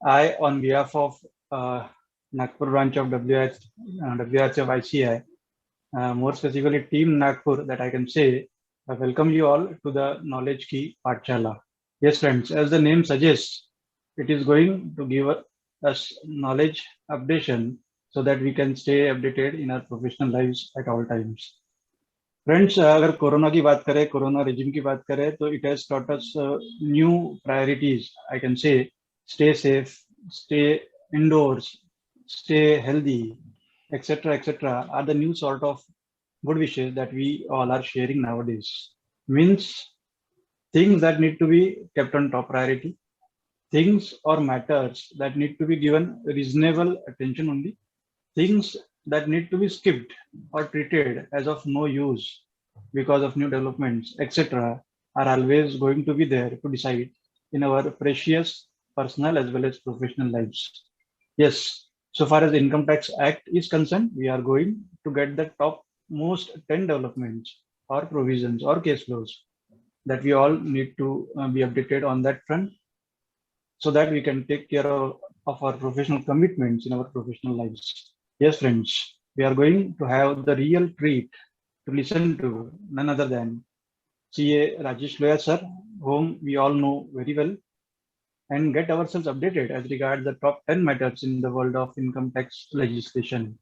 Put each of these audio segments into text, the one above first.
I, on behalf of Nagpur branch of WRHF ICI, more specifically Team Nagpur, that I can say, I welcome you all to the Knowledge Key Pathshala. Yes, friends, as the name suggests, it is going to give us knowledge updation so that we can stay updated in our professional lives at all times. Friends, अगर corona की बात करें, corona regime की बात करें, तो it has taught us new priorities. I can say stay safe, stay indoors, stay healthy, etc. are the new sort of good wishes that we all are sharing nowadays. Means things that need to be kept on top priority, things or matters that need to be given reasonable attention only, things that need to be skipped or treated as of no use because of new developments, etc., are always going to be there to decide in our precious personal as well as professional lives. Yes, so far as the Income Tax Act is concerned, we are going to get the top most 10 developments or provisions or case flows that we all need to be updated on that front so that we can take care of our professional commitments in our professional lives. Yes, friends, we are going to have the real treat to listen to none other than CA Rajesh Loya sir, whom we all know very well, and get ourselves updated as regards the top 10 matters in the world of income tax legislation.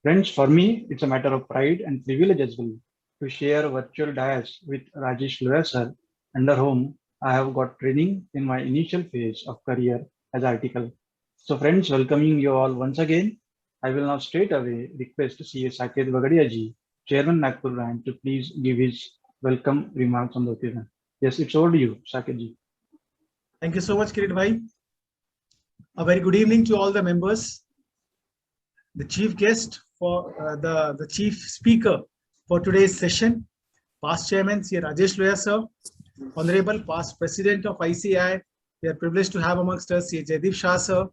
Friends, for me, it's a matter of pride and privilege as well to share virtual dais with Rajesh Loya sir, under whom I have got training in my initial phase of career as article. So friends, welcoming you all once again. I will now straight away request CA Saket Vagadia ji, Chairman Nagpur branch, to please give his welcome remarks on the occasion. Yes, it's over to you, Saket ji. Thank you so much, Kirit Bhai. A very good evening to all the members. The chief guest for the chief speaker for today's session, past chairman C. Rajesh Loya sir, honorable past president of ICI. We are privileged to have amongst us C. Jaideep Shah sir,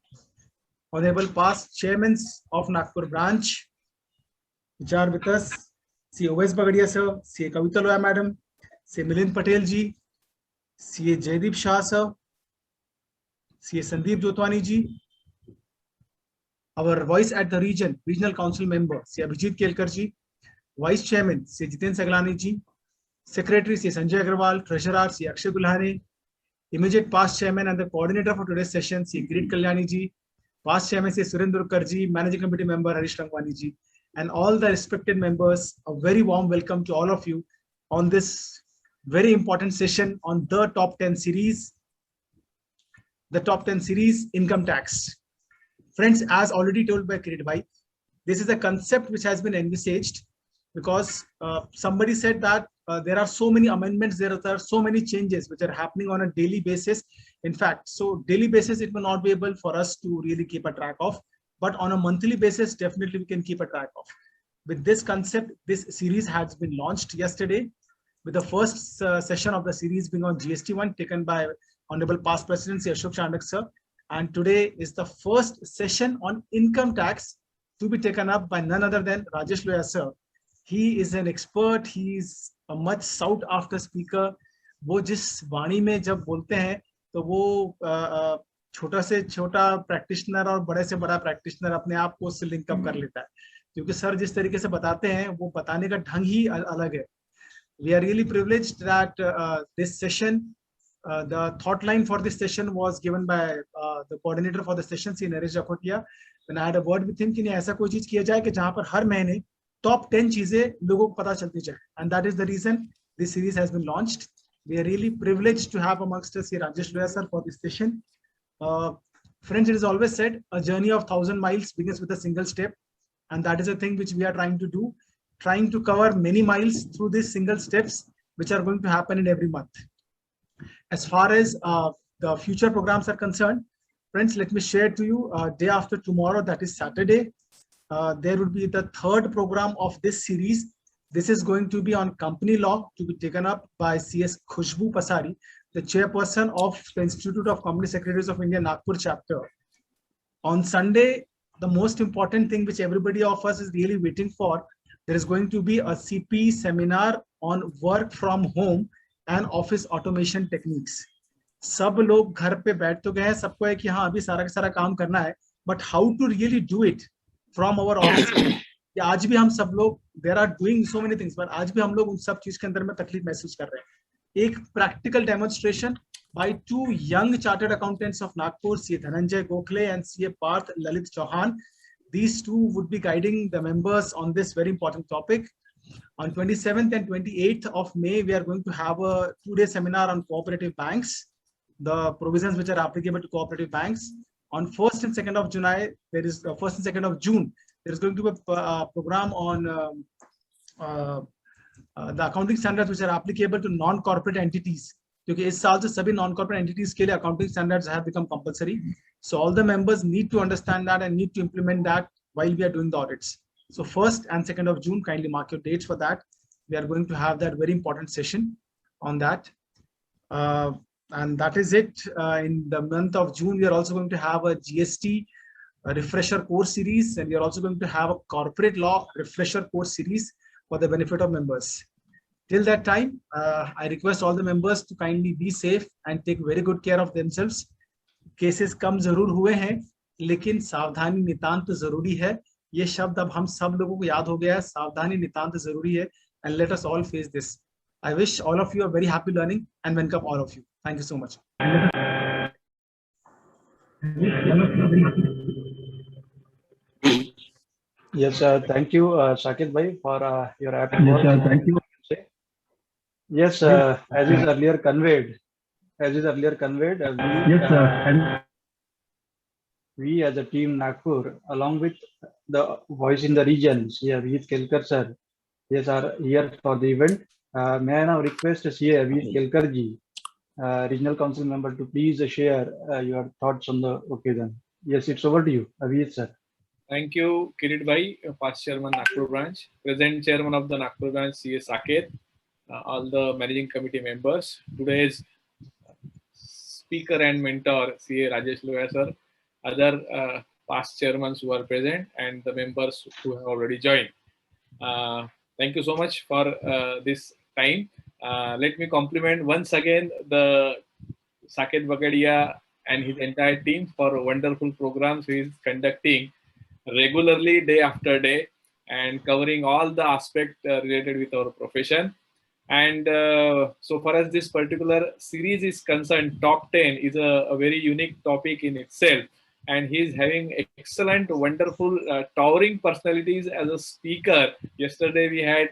honorable past chairmen of Nagpur branch, which are with us, C. Uwais Bagadia sir, C. Kavita Loya madam, C. Milind Patel ji, C. Jaideep Shah sir, C. Sandeep Jotwani ji, our voice at the regional council member, C. Abhijit Kelkar ji, vice chairman, C. Jiten Saglani ji, secretary, C. Sanjay Agarwal, treasurer, C. Akshay Gulhane, immediate past chairman and the coordinator for today's session, C. Kirit Kalyani ji, past chairman, C. Surendra Karji, managing committee member, Harish Rangwani ji, and all the respected members, a very warm welcome to all of you on this very important session on the top 10 series, income tax. Friends, as already told by Kirit Bhai, this is a concept which has been envisaged because somebody said that there are so many amendments, there are so many changes which are happening on a daily basis. In fact, so daily basis, it will not be able for us to really keep a track of, but on a monthly basis, definitely we can keep a track of. With this concept, this series has been launched yesterday with the first session of the series being on GST1 taken by Honorable Past President Ashok Chandak sir. And today is the first session on income tax to be taken up by none other than Rajesh Loya sir. He is an expert. He is a much sought after speaker. वो जिस वाणी में जब बोलते हैं तो वो छोटा से छोटा प्रैक्टिशनर और बड़े से बड़ा प्रैक्टिशनर अपने आप को उससे लिंक अप कर लेता है, क्योंकि सर जिस तरीके से बताते हैं वो बताने का ढंग ही अलग है. We are really privileged that this session, the thought line for this session was given by the coordinator for the session, C. Naresh Jakotia. When I had a word with him कि नहीं ऐसा कोई चीज किया जाए कि जहां पर हर महीने top 10 चीजें लोगों को पता चलती जाए, and that is the reason this series has been launched. We are really privileged to have amongst us here Rajesh Loya sir for this session. Friends, it is always said a journey of 1,000 miles begins with a single step, and that is a thing which we are trying to do, trying to cover many miles through these single steps which are going to happen in every month. As far as the future programs are concerned, friends, let me share to you day after tomorrow, that is Saturday, there will be the third program of this series. This is going to be on company law to be taken up by CS Khushbu Pasari, the chairperson of the Institute of Company Secretaries of India, Nagpur chapter. On Sunday, the most important thing which everybody of us is really waiting for, there is going to be a CP seminar on work from home and office automation techniques. सब लोग घर पे बैठ तो गए हैं, सबको है कि हाँ अभी सारा का सारा काम करना है, but how to really do it from our office. आज भी हम सब लोग there are doing so many things, but आज भी हम लोग उन सब चीज के अंदर में तकलीफ महसूस कर रहे हैं। एक practical demonstration by two young chartered accountants of Nagpur, CA Dhananjay Gokhale and CA Parth Lalit Chauhan. These two would be guiding the members on this very important topic. On 27th and 28th of May, we are going to have a 2-day seminar on cooperative banks, the provisions which are applicable to cooperative banks. On 1st and 2nd of July, there is 1st and 2nd of June, there is going to be a program on the accounting standards which are applicable to non-corporate entities. क्योंकि इस साल से सभी non corporate entities के लिए accounting standards have become compulsory, so all the members need to understand that and need to implement that while we are doing the audits. So 1st and 2nd of June, kindly mark your dates for that. We are going to have that very important session on that. And that is it. In the month of June, we are also going to have a GST refresher course series, and we are also going to have a corporate law refresher course series for the benefit of members. Till that time, I request all the members to kindly be safe and take very good care of themselves. Cases कम जरूर हुए हैं, लेकिन सावधानी नितांत जरूरी है. ये शब्द अब हम सब लोगों को याद हो गया है, सावधानी नितांत जरूरी है. And let us all face this. I wish all of you a very happy learning and welcome all of you. Thank you so much. Yes, thank you, Saket bhai, for your apt words. Yes, thank you. Yes, as is earlier conveyed, Yes, sir. we as a team Nagpur, along with the voice in the regions, Avijit Kelkar sir, yes, are here for the event. May I now request CA Avijit Kelkar ji, regional council member, to please share your thoughts on the occasion. Yes, it's over to you, Avijit sir. Thank you, Kirit bhai, past chairman Nagpur branch, present chairman of the Nagpur branch, CA Saket, all the managing committee members, today's speaker and mentor, CA Rajesh Lohia sir, other past chairmen who are present, and the members who have already joined. Thank you so much for this time. Let me compliment once again the Saket Bagadia and his entire team for wonderful programs he is conducting regularly, day after day, and covering all the aspects related with our profession. And so far as this particular series is concerned, Top 10 is a very unique topic in itself. And he is having excellent, wonderful, towering personalities as a speaker. Yesterday we had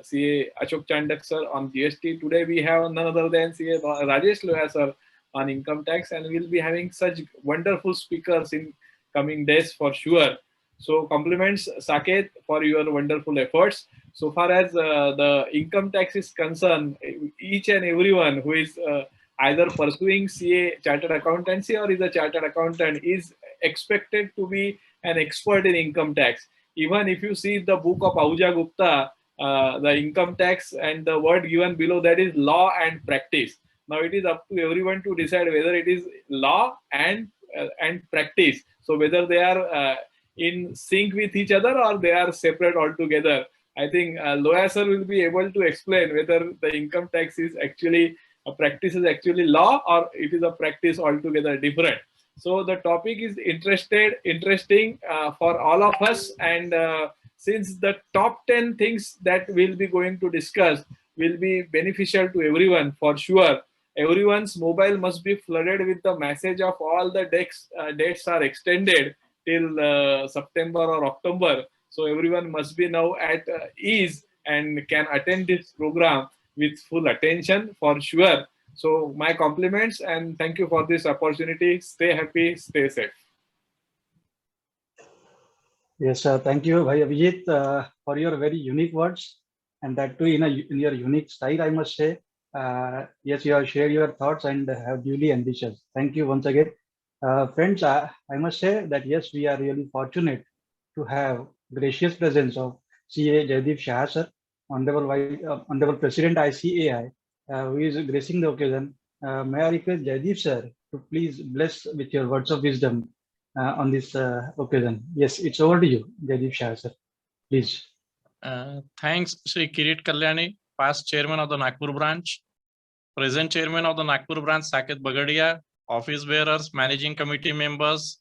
CA Ashok Chandak sir on GST. Today we have none other than CA Rajesh Lohia sir on income tax. And we'll be having such wonderful speakers in coming days for sure. So compliments Saket for your wonderful efforts. So far as the income tax is concerned, each and everyone who is either pursuing CA chartered accountancy or is a chartered accountant is expected to be an expert in income tax. Even if you see the book of Ahuja Gupta, the income tax, and the word given below, that is law and practice. Now it is up to everyone to decide whether it is law and practice. So whether they are in sync with each other or they are separate altogether. I think Lohia sir will be able to explain whether the income tax is actually a practice is actually law or it is a practice altogether different. So the topic is interesting for all of us, and since the top 10 things that we'll be going to discuss will be beneficial to everyone for sure. Everyone's mobile must be flooded with the message of all the dates are extended till September or October. So everyone must be now at ease and can attend this program with full attention for sure. So my compliments and thank you for this opportunity. Stay happy, stay safe. Yes, thank you, Bhai Avijit, for your very unique words, and that too in your unique style, I must say. Yes, you have shared your thoughts and have duly ambitious. Thank you once again. Friends, I must say that yes, we are really fortunate to have gracious presence of CA Jaideep Shah sir, Honorable President ICAI, who is gracing the occasion. May I request Jaideep sir to please bless with your words of wisdom on this occasion. Yes, it's over to you, Jaideep Shah sir. Please. Thanks, Sri Kirit Kalyani, past chairman of the Nagpur branch. present chairman of the Nagpur branch, Saket Bagadia, office bearers, managing committee members,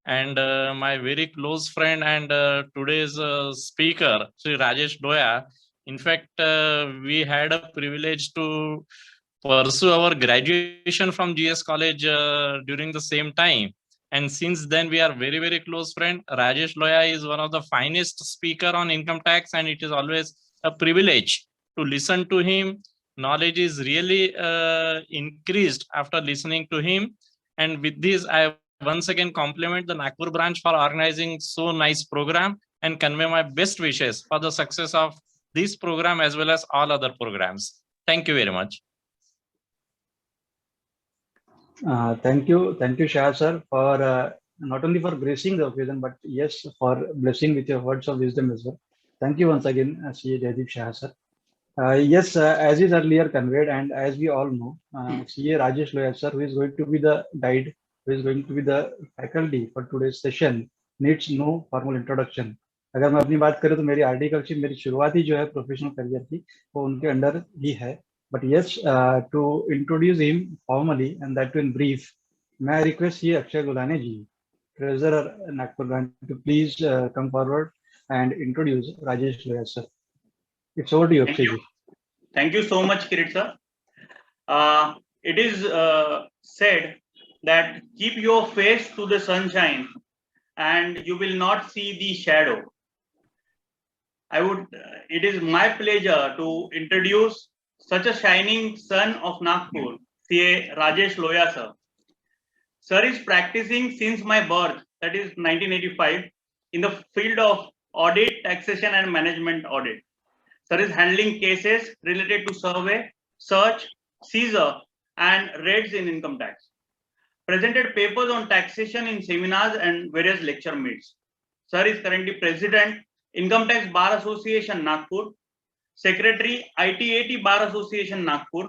and my very close friend and today's speaker, Sri Rajesh Doya. In fact, we had a privilege to pursue our graduation from GS College during the same time. And since then, we are very, very close friend. Rajesh Loya is one of the finest speaker on income tax, and it is always a privilege to listen to him. Knowledge is really increased after listening to him. And with this, I once again compliment the Nagpur branch for organizing so nice program and convey my best wishes for the success of this program as well as all other programs. Thank you very much. Thank you, Shah sir, for not only for gracing the occasion, but yes, for blessing with your words of wisdom as well. Thank you once again, CA Jaideep Shah sir. Yes, as is earlier conveyed, and as we all know, CA Rajesh Loya sir, who is going to be the guide, who is going to be the faculty for today's session, needs no formal introduction. अगर मैं अपनी बात करूँ तो मेरी articleship मेरी शुरुआत ही जो है प्रोफेशनल करियर की वो उनके अंडर ही है. But yes, to introduce him formally and that too in brief, may I request here Akshay Gulane ji, Treasurer Nagpur branch, to please come forward and introduce Rajesh Loya sir. It's over to you, Akshay ji. Thank you so much, Kirit sir. It is said that keep your face to the sunshine and you will not see the shadow. It is my pleasure to introduce such a shining son of Nagpur, CA Rajesh Loya sir. Sir is practicing since my birth, that is 1985, in the field of audit, taxation and management audit. Sir is handling cases related to survey, search, seizure and raids in income tax. Presented papers on taxation in seminars and various lecture meets. Sir is currently President, Income Tax Bar Association, Nagpur, Secretary, ITAT Bar Association, Nagpur.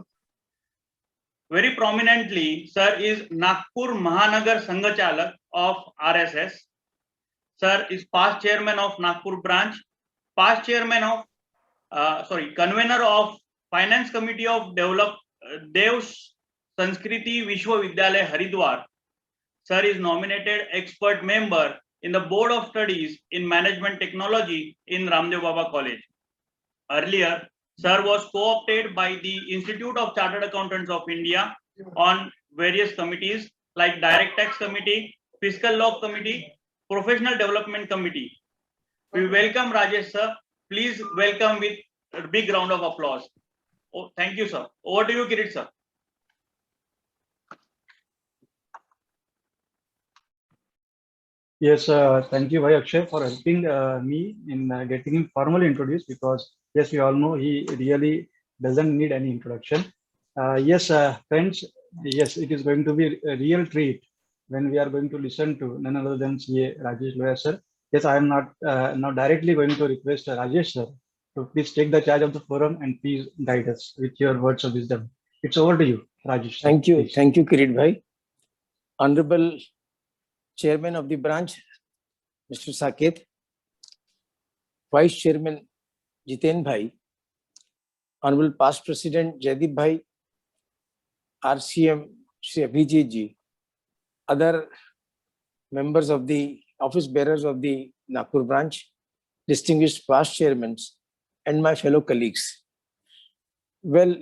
Very prominently, sir is Nagpur Mahanagar Sanghachalak of RSS. Sir is past chairman of Nagpur branch, past chairman of, convener of Finance Committee of Dev Sanskriti Vishwavidyalaya Haridwar. Sir is nominated expert member in the Board of Studies in Management Technology in Ramdev Baba College. Earlier, sir was co-opted by the Institute of Chartered Accountants of India on various committees like Direct Tax Committee, Fiscal Law Committee, Professional Development Committee. We welcome Rajesh sir. Please welcome with a big round of applause. Oh, thank you, sir. Over to you, Kirit sir. Yes, thank you, Bhai Akshay, for helping me in getting him formally introduced, because yes, we all know he really doesn't need any introduction. Yes, friends, yes, it is going to be a real treat when we are going to listen to none other than CA Rajesh Loya sir. Yes, I am not now directly going to request Rajesh sir to please take the charge of the forum and please guide us with your words of wisdom. It's over to you, Rajesh. Thank you. Please. Thank you, Kirit Bhai. Honorable Chairman of the branch, Mr. Saket, Vice Chairman Jiten Bhai, Honorable Past President Jaideep Bhai, RCM Shri Abhijit ji, other members of the office bearers of the Nagpur branch, distinguished past chairmen, and my fellow colleagues. Well,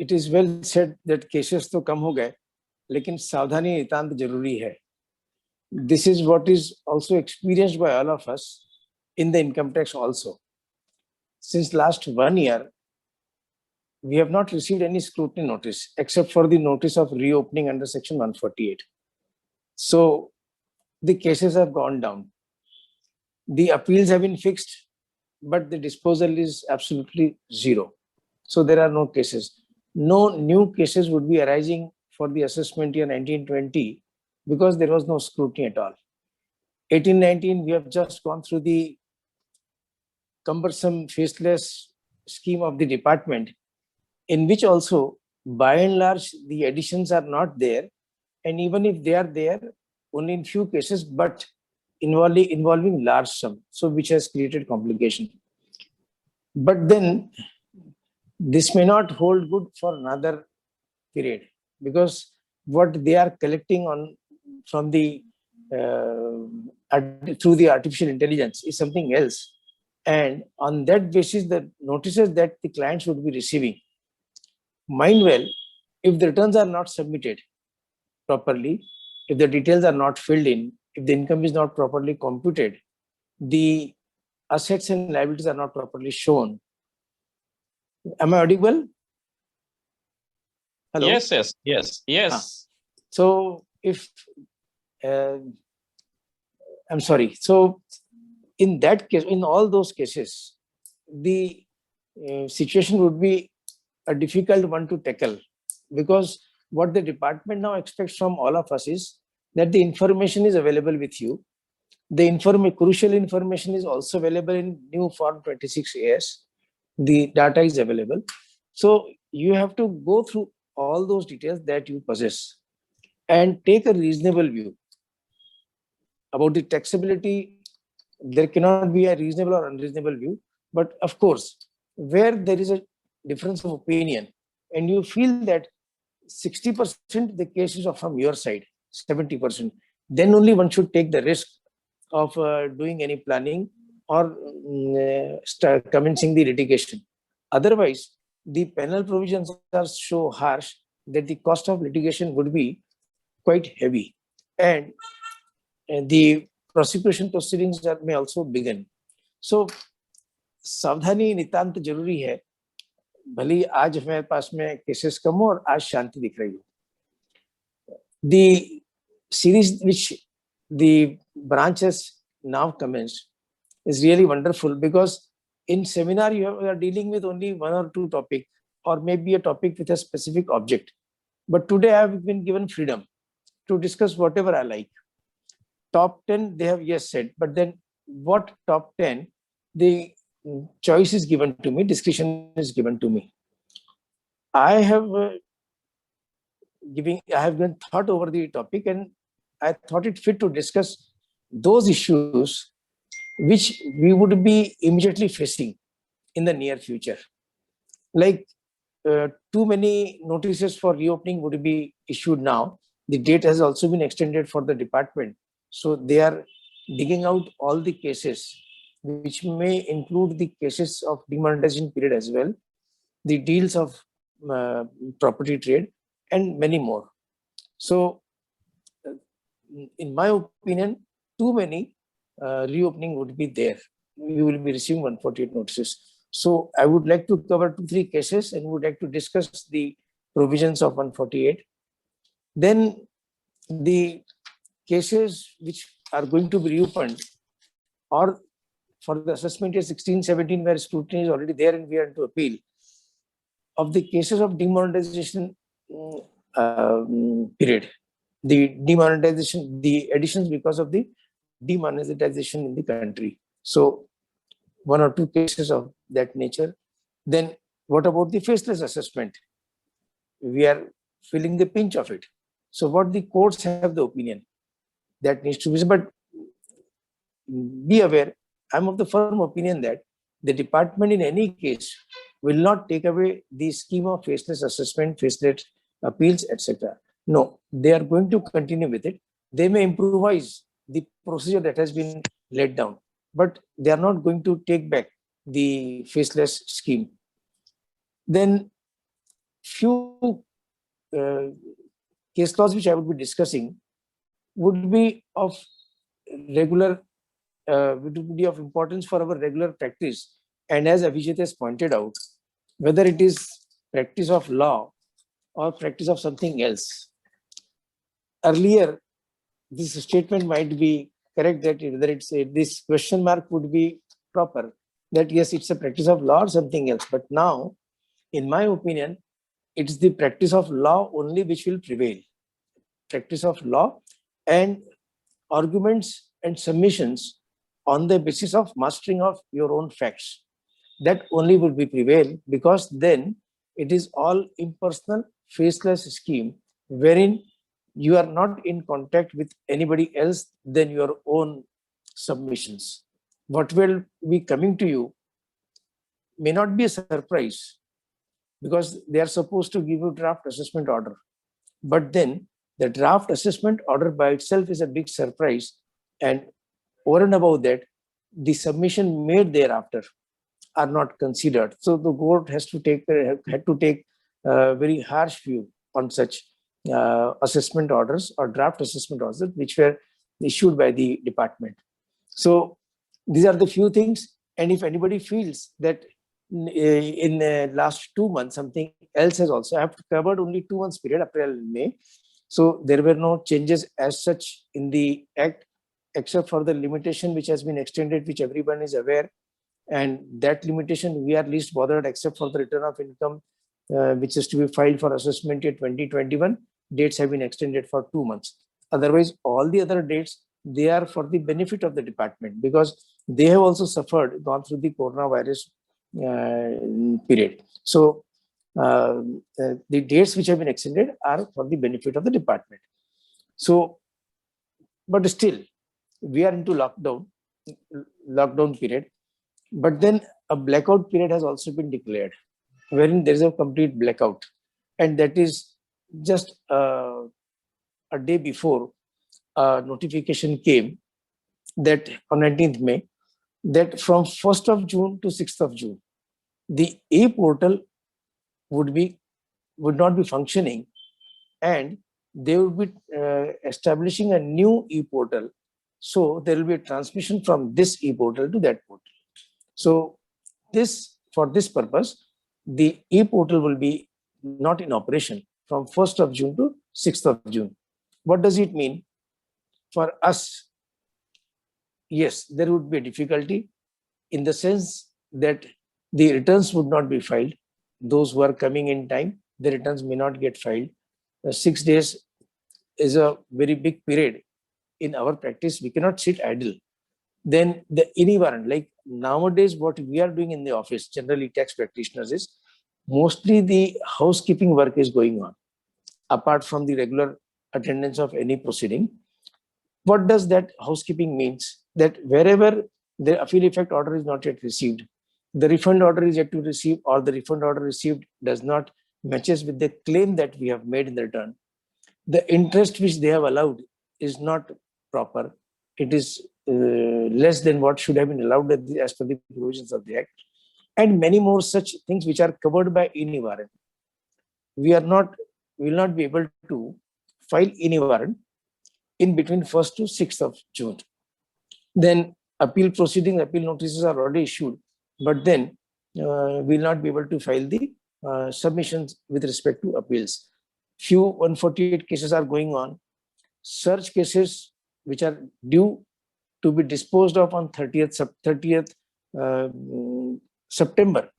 it is well said that cases to kam ho gaye, lekin सावधानी नितांत जरूरी है. This is what is also experienced by all of us in the income tax also. Since last 1 year, we have not received any scrutiny notice except for the notice of reopening under section 148. So the cases have gone down. The appeals have been fixed, but the disposal is absolutely zero. So there are no cases. No new cases would be arising for the assessment year 1920 because there was no scrutiny at all. 1819, we have just gone through the cumbersome faceless scheme of the department, in which also by and large the additions are not there, and even if they are there, only in few cases, but involving large sum, so which has created complication. But then this may not hold good for another period, because what they are collecting on from the through the artificial intelligence is something else, and on that basis the notices that the clients would be receiving, mind well, if the returns are not submitted properly, if the details are not filled in, if the income is not properly computed, the assets and liabilities are not properly shown. Am I audible? Hello? Yes. So if I'm sorry. So in that case, in all those cases, the situation would be a difficult one to tackle, because what the department now expects from all of us is that the information is available with you. The crucial information is also available in new form 26AS. The data is available. So you have to go through all those details that you possess and take a reasonable view about the taxability. There cannot be a reasonable or unreasonable view, but of course, where there is a difference of opinion and you feel that 60% the cases are from your side, 70%, then only one should take the risk of doing any planning or start commencing the litigation. Otherwise, the penal provisions are so harsh that the cost of litigation would be quite heavy, and the prosecution proceedings may also begin. So सावधानी नितांत जरूरी है. भले आज हमारे पास में cases कम हो और आज शांति दिख रही हो. The series which the branch has now commenced is really wonderful, because in seminar you are dealing with only one or two topic, or maybe a topic with a specific object. But today I have been given freedom to discuss whatever I like. Top 10 they have yes said, but then what top 10, the choice is given to me, discretion is given to me. I have given thought over the topic, and I thought it fit to discuss those issues which we would be immediately facing in the near future. Like too many notices for reopening would be issued now. The date has also been extended for the department. So they are digging out all the cases, which may include the cases of demonetization period as well, the deals of property trade, and many more. So in my opinion, too many reopening would be there. You will be receiving 148 notices. So I would like to cover 2-3 cases and would like to discuss the provisions of 148. Then the cases which are going to be reopened, or for the assessment year 16-17, where scrutiny is already there and we are to appeal, of the cases of demonetization period, the demonetization, the additions because of the demonetization in the country. So 1 or 2 cases of that nature. Then what about the faceless assessment? We are feeling the pinch of it. So what the courts have the opinion that needs to be, but be aware, I'm of the firm opinion that the department in any case will not take away the scheme of faceless assessment, faceless appeals, etc. No, they are going to continue with it. They may improvise the procedure that has been laid down, but they are not going to take back the faceless scheme. Then few case laws which I would be discussing would be of regular, would be of importance for our regular practice. And as Abhijit has pointed out, whether it is practice of law or practice of something else. Earlier, this statement might be correct, that whether it's this question mark would be proper, that yes, it's a practice of law or something else. But now, in my opinion, it's the practice of law only which will prevail. Practice of law and arguments and submissions on the basis of mastering of your own facts. That only would be prevail, because then it is all impersonal, faceless scheme, wherein you are not in contact with anybody else than your own submissions. What will be coming to you may not be a surprise. because they are supposed to give you draft assessment order. But then the draft assessment order by itself is a big surprise. And over and above that, the submission made thereafter are not considered. So the court had to take a very harsh view on such assessment orders or draft assessment orders which were issued by the department. So these are the few things. And if anybody feels that in the last 2 months something else has also, I have covered only 2 months period, April and May. So there were no changes as such in the act, except for the limitation which has been extended, which everyone is aware. And that limitation we are least bothered, except for the return of income, which is to be filed for assessment year 2021. Dates have been extended for 2 months. Otherwise, all the other dates, they are for the benefit of the department, because they have also gone through the coronavirus period. So the dates which have been extended are for the benefit of the department. So, but still, we are into lockdown period. But then a blackout period has also been declared, wherein there is a complete blackout. And that is just a day before a notification came that on 19th May, that from 1st of June to 6th of June, the e-portal would not be functioning, and they would be establishing a new e-portal. So there will be a transmission from this e-portal to that portal. So for this purpose, the e-portal will be not in operation from 1st of June to 6th of June. What does it mean? For us, yes, there would be a difficulty in the sense that the returns would not be filed. Those who are coming in time, the returns may not get filed. 6 days is a very big period. In our practice, we cannot sit idle. Then the e-warrant, like nowadays, what we are doing in the office, generally tax practitioners, is mostly the housekeeping work is going on, apart from the regular attendance of any proceeding. What does that housekeeping means? That wherever the appeal effect order is not yet received, the refund order is yet to receive, or the refund order received does not matches with the claim that we have made in the return, the interest which they have allowed is not proper. It is less than what should have been allowed as per the provisions of the Act, and many more such things which are covered by e-warrant. We will not be able to file e-warrant in between 1st to 6th of June. Then appeal notices are already issued, but then we will not be able to file the submissions with respect to appeals. Few 148 cases are going on. Search cases which are due to be disposed of on 30th September,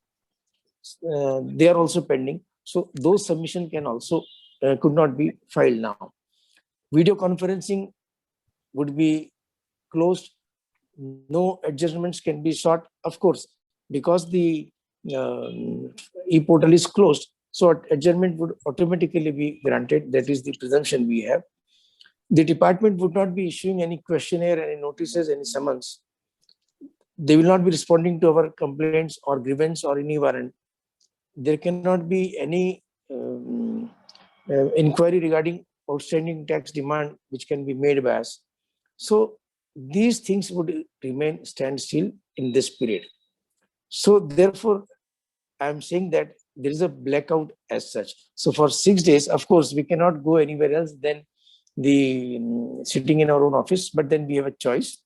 they are also pending. So those submission could not be filed now. Video conferencing would be closed. No adjournments can be sought, of course, because the e-portal is closed. So adjournment would automatically be granted. That is the presumption we have. The department would not be issuing any questionnaire, any notices, any summons. They will not be responding to our complaints or grievance or any warrant. There cannot be any inquiry regarding outstanding tax demand which can be made by us. So these things would remain standstill in this period. So therefore, I am saying that there is a blackout as such. So for 6 days, of course, we cannot go anywhere else than the sitting in our own office, but then we have a choice.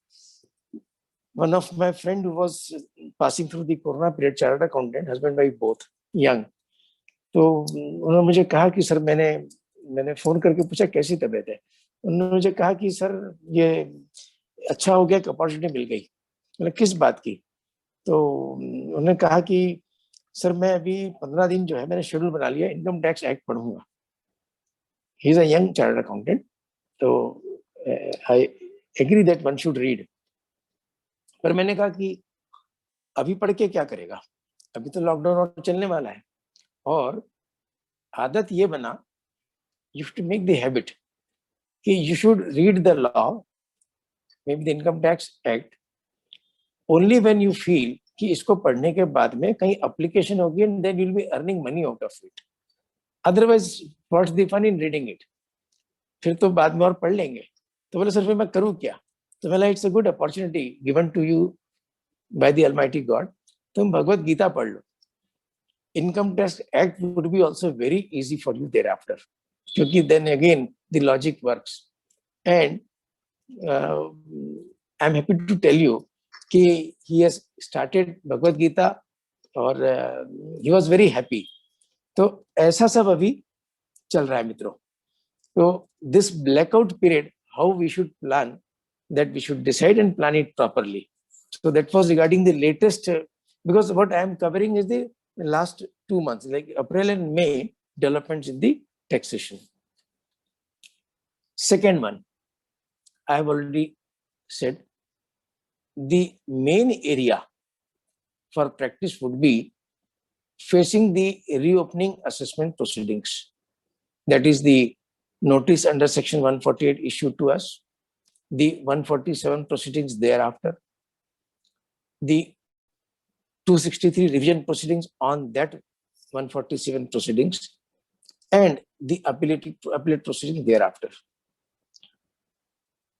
One of my friend who was passing through the corona period, chartered accountant, husband wife both, young. तो उन्होंने मुझे कहा कि sir मैंने phone करके पूछा कैसी तबीयत है. उन्होंने मुझे कहा कि सर ये अच्छा हो गया कि अपॉर्चुनिटी मिल गई. मतलब किस बात की? तो उन्होंने कहा कि सर मैं अभी 15 दिन जो है मैंने शेड्यूल बना लिया, इनकम टैक्स एक्ट पढ़ूंगा. He is a young chartered accountant. तो I agree that one should read. पर मैंने कहा कि अभी पढ़ के क्या करेगा, अभी तो लॉकडाउन और चलने वाला है. और आदत ये बना, you have to make the habit कि you should read the law, maybe the income tax act, only when you feel कि इसको पढ़ने के बाद में कहीं एप्लीकेशन होगी and then you will be earning money out of it. Otherwise what's the fun in reading it? फिर तो बाद में और पढ़ लेंगे. तो बोले सर फिर मैं करूँ क्या? तो बोला it's a good opportunity given to you by the almighty God. तुम भगवत गीता पढ़ लो. Income tax act would be also very easy for you thereafter, क्योंकि then again the logic works. And I am happy to tell you कि he has started Bhagavad Gita और he was very happy. तो ऐसा सब अभी चल रहा है मित्रों. तो this blackout period, how we should plan, that we should decide and plan it properly. So that was regarding the latest, because what I am covering is the last 2 months, like April and May developments in the taxation. Second one, I have already said, the main area for practice would be facing the reopening assessment proceedings. That is the notice under section 148 issued to us, the 147 proceedings thereafter, the 263 revision proceedings on that 147 proceedings, and the appellate proceedings thereafter.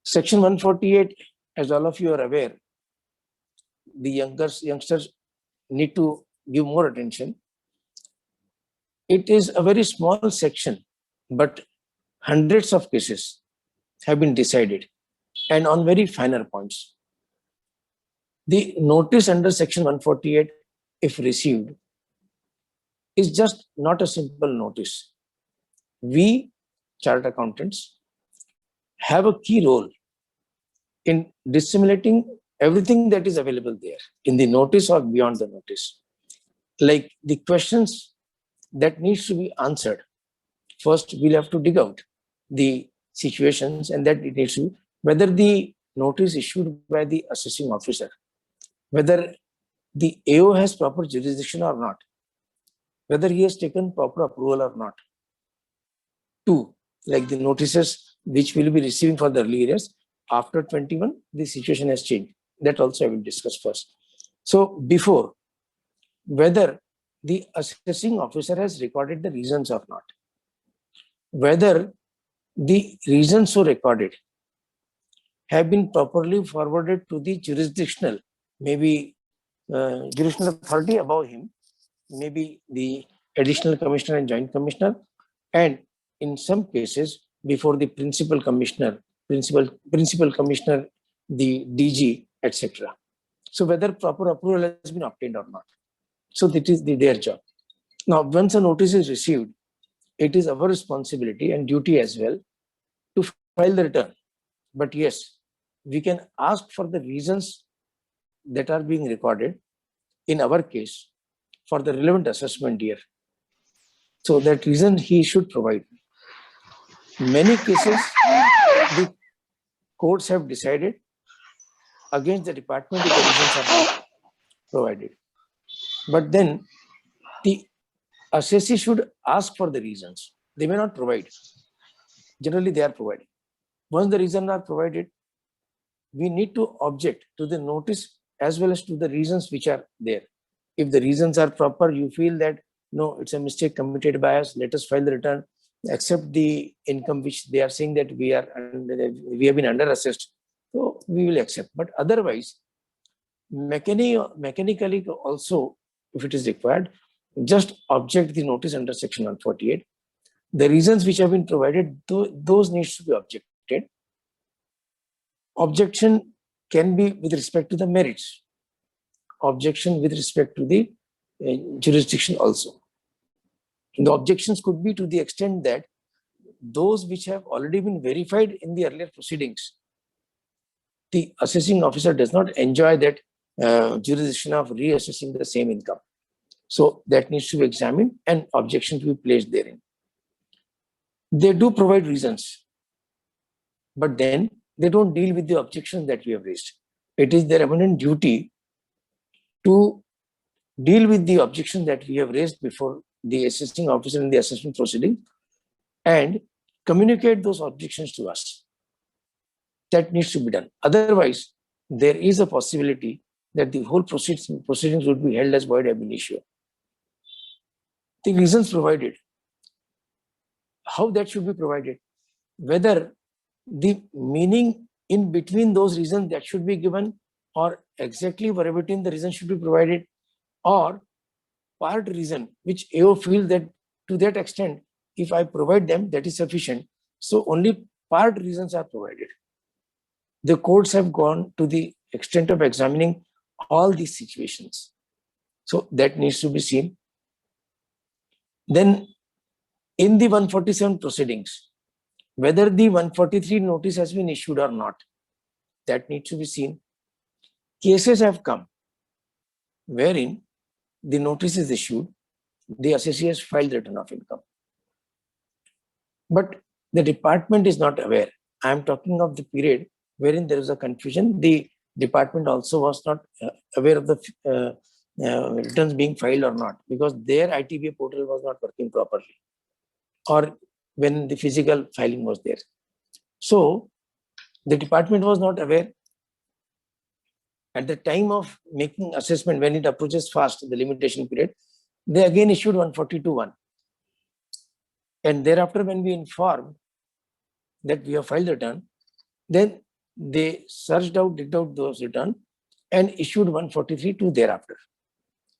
Section 148, as all of you are aware, the youngsters need to give more attention. It is a very small section, but hundreds of cases have been decided, and on very finer points. The notice under section 148, if received, is just not a simple notice. We, chartered accountants, have a key role in disseminating everything that is available there in the notice or beyond the notice. Like the questions that needs to be answered, first we'll have to dig out the situations, and that it needs to, whether the notice issued by the assessing officer, whether the AO has proper jurisdiction or not, whether he has taken proper approval or not. Two, like the notices which we'll be receiving for the early years, after 21, the situation has changed. That also I will discuss first. So before, whether the assessing officer has recorded the reasons or not, whether the reasons so recorded have been properly forwarded to the jurisdictional, maybe jurisdictional authority above him, maybe the additional commissioner and joint commissioner, and in some cases before the principal commissioner, principal commissioner, the DG, etc. So whether proper approval has been obtained or not. So that is their job. Now, once a notice is received, it is our responsibility and duty as well to file the return. But yes, we can ask for the reasons that are being recorded in our case for the relevant assessment year. So that reason he should provide. Many cases, the courts have decided against the department if the reasons are not provided. But then the assessee should ask for the reasons. They may not provide. Generally, they are providing. Once the reasons are provided, we need to object to the notice as well as to the reasons which are there. If the reasons are proper, you feel that, no, it's a mistake committed by us, let us file the return, accept the income which they are saying that we have been under-assessed, so we will accept. But otherwise, mechanically also, if it is required, just object the notice under section 148. The reasons which have been provided, those needs to be objected. Objection can be with respect to the merits. Objection with respect to the jurisdiction also. The objections could be to the extent that those which have already been verified in the earlier proceedings, the assessing officer does not enjoy that jurisdiction of reassessing the same income. So that needs to be examined and objection to be placed therein. They do provide reasons, but then they don't deal with the objections that we have raised. It is their eminent duty to deal with the objections that we have raised before the assessing officer in the assessment proceeding and communicate those objections to us. That needs to be done. Otherwise, there is a possibility that the whole proceedings would be held as void ab initio. The reasons provided, how that should be provided, whether the meaning in between those reasons that should be given, or exactly verbatim the reason should be provided, or part reason which AO feel that to that extent, if I provide them, that is sufficient. So only part reasons are provided. The courts have gone to the extent of examining all these situations. So that needs to be seen. Then in the 147 proceedings, whether the 143 notice has been issued or not, that needs to be seen. Cases have come wherein the notice is issued, the assessee has filed return of income, but the department is not aware. I am talking of the period wherein there is a confusion. The department also was not aware of the returns being filed or not, because their ITBA portal was not working properly, or when the physical filing was there. So the department was not aware. At the time of making assessment, when it approaches fast, the limitation period, they again issued 142(1). And thereafter, when we informed that we have filed the return, then they searched out, digged out those returns and issued 143(2) thereafter.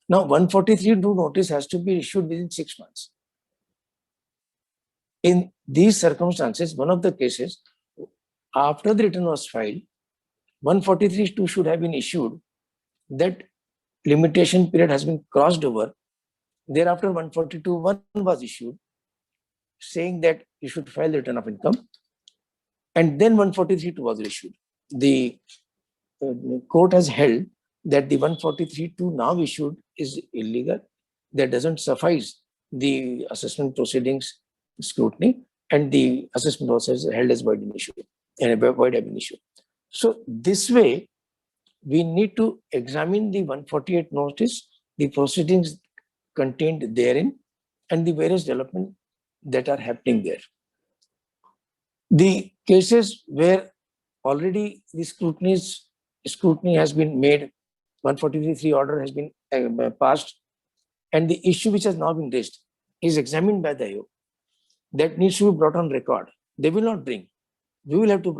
Now, 143(2) notice has to be issued within 6 months. In these circumstances, one of the cases, after the return was filed, 143(2) should have been issued. That limitation period has been crossed over. Thereafter, 142(1) was issued, saying that you should file the return of income. And then 143(2) was issued. The court has held that the 143(2) now issued is illegal. That doesn't suffice the assessment proceedings scrutiny, and the assessment was held as void ab initio. So this way, we need to examine the 148 notice, the proceedings contained therein, and the various developments that are happening there. The cases where already the scrutiny has been made, 143(3) order has been passed, and the issue which has now been raised is examined by the AO, that needs to be brought on record. They will not bring. We will have to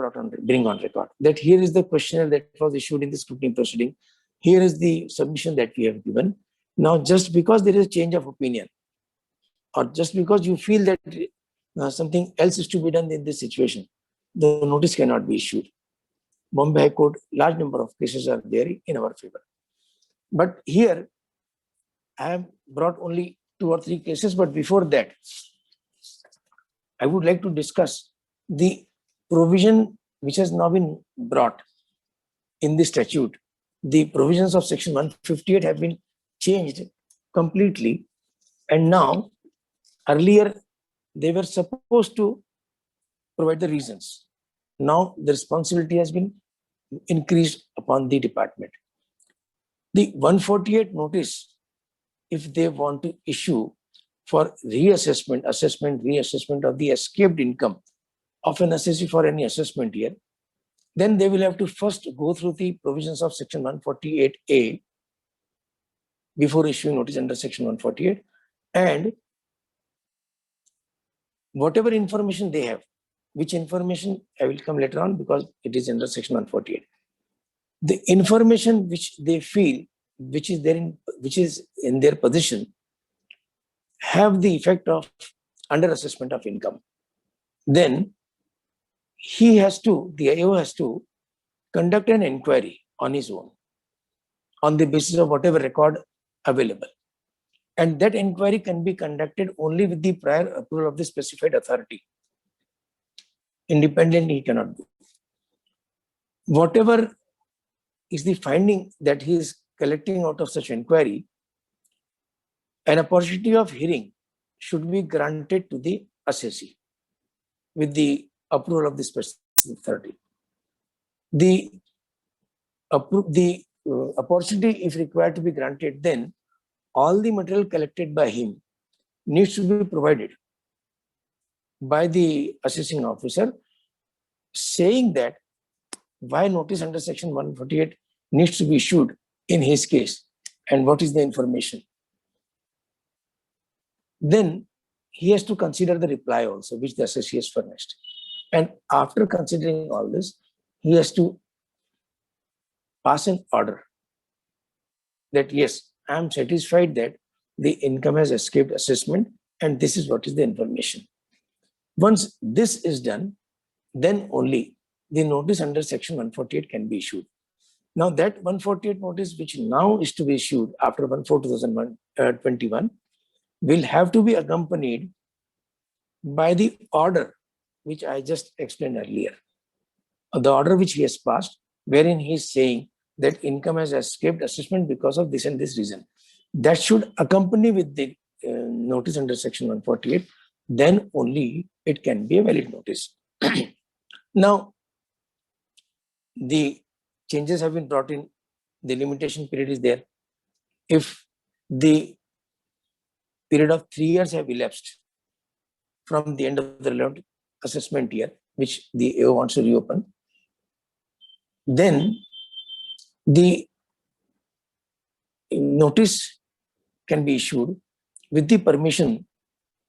bring on record that here is the questionnaire that was issued in the scrutiny proceeding. Here is the submission that we have given. Now, just because there is a change of opinion, or just because you feel that something else is to be done in this situation, the notice cannot be issued. Bombay High Court, large number of cases are there in our favor. But here, I have brought only 2 or 3 cases, but before that, I would like to discuss the provision which has now been brought in the statute. The provisions of section 158 have been changed completely, and now earlier they were supposed to provide the reasons. Now the responsibility has been increased upon the department. The 148 notice, if they want to issue for reassessment of the escaped income of an assessee for any assessment year, then they will have to first go through the provisions of section 148A before issuing notice under section 148, and whatever information they have, which information I will come later on because it is under section 148. The information which they feel, which is in their position, have the effect of under assessment of income, then the AO has to conduct an inquiry on his own on the basis of whatever record available. And that inquiry can be conducted only with the prior approval of the specified authority. Independently, he cannot do. Whatever is the finding that he is collecting out of such inquiry, an opportunity of hearing should be granted to the assessee with the approval of the specific authority. The opportunity, if required to be granted, then all the material collected by him needs to be provided by the assessing officer, saying that why notice under section 148 needs to be issued in his case and what is the information. Then he has to consider the reply also, which the assessee has furnished. And after considering all this, he has to pass an order that yes, I am satisfied that the income has escaped assessment and this is what is the information. Once this is done, then only the notice under section 148 can be issued. Now that 148 notice, which now is to be issued after 1/4/2021, will have to be accompanied by the order which I just explained earlier. The order which he has passed, wherein he is saying that income has escaped assessment because of this and this reason. That should accompany with the notice under section 148, then only it can be a valid notice. Now, the changes have been brought in, the limitation period is there. If the period of 3 years have elapsed from the end of the relevant assessment year, which the AO wants to reopen, then the notice can be issued with the permission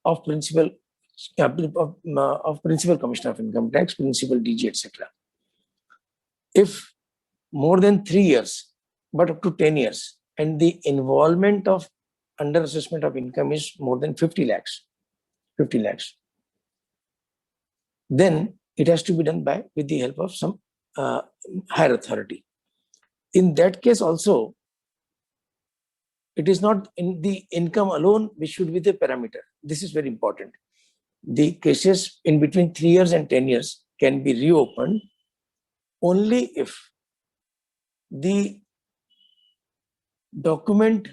of principal Commissioner of Income Tax, principal DG, etc. If more than 3 years, but up to 10 years, and the involvement of under assessment of income is more than 50 lakhs, then it has to be done with the help of some higher authority. In that case also, it is not in the income alone which should be the parameter. This is very important. The cases in between 3 years and 10 years can be reopened only if the document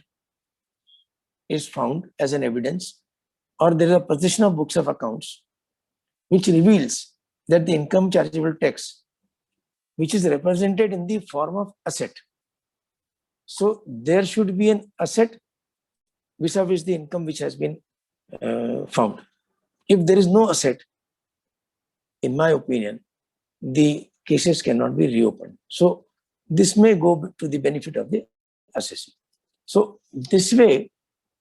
is found as an evidence or there is a possession of books of accounts which reveals that the income chargeable tax, which is represented in the form of asset. So there should be an asset vis-a-vis the income which has been found. If there is no asset, in my opinion, the cases cannot be reopened. So this may go to the benefit of the assessee. So this way,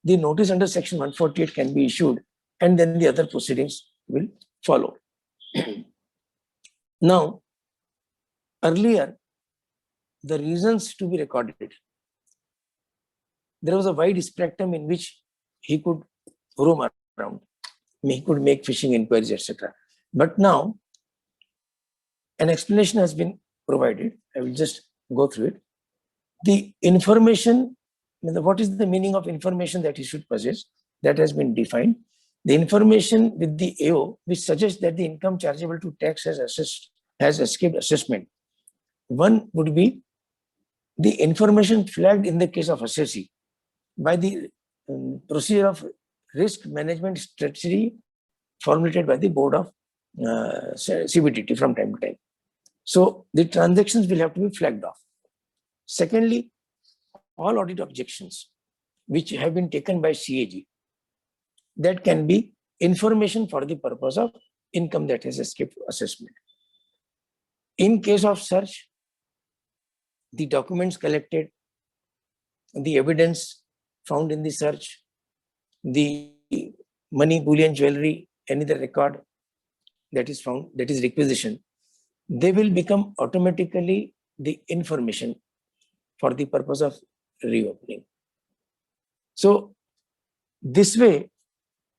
the notice under section 148 can be issued and then the other proceedings will follow. Now, earlier, the reasons to be recorded, there was a wide spectrum in which he could roam around. He could make fishing inquiries, etc. But now, an explanation has been provided. I will just go through it. The information, what is the meaning of information that he should possess? That has been defined. The information with the AO, which suggests that the income chargeable to tax has escaped assessment. One would be the information flagged in the case of assessee by the procedure of risk management strategy formulated by the board of CBDT from time to time. So the transactions will have to be flagged off. Secondly, all audit objections which have been taken by CAG, that can be information for the purpose of income that has escaped assessment. In case of search, the documents collected, the evidence found in the search, the money, bullion, jewelry, any other record that is found, that is requisition, they will become automatically the information for the purpose of reopening. So this way,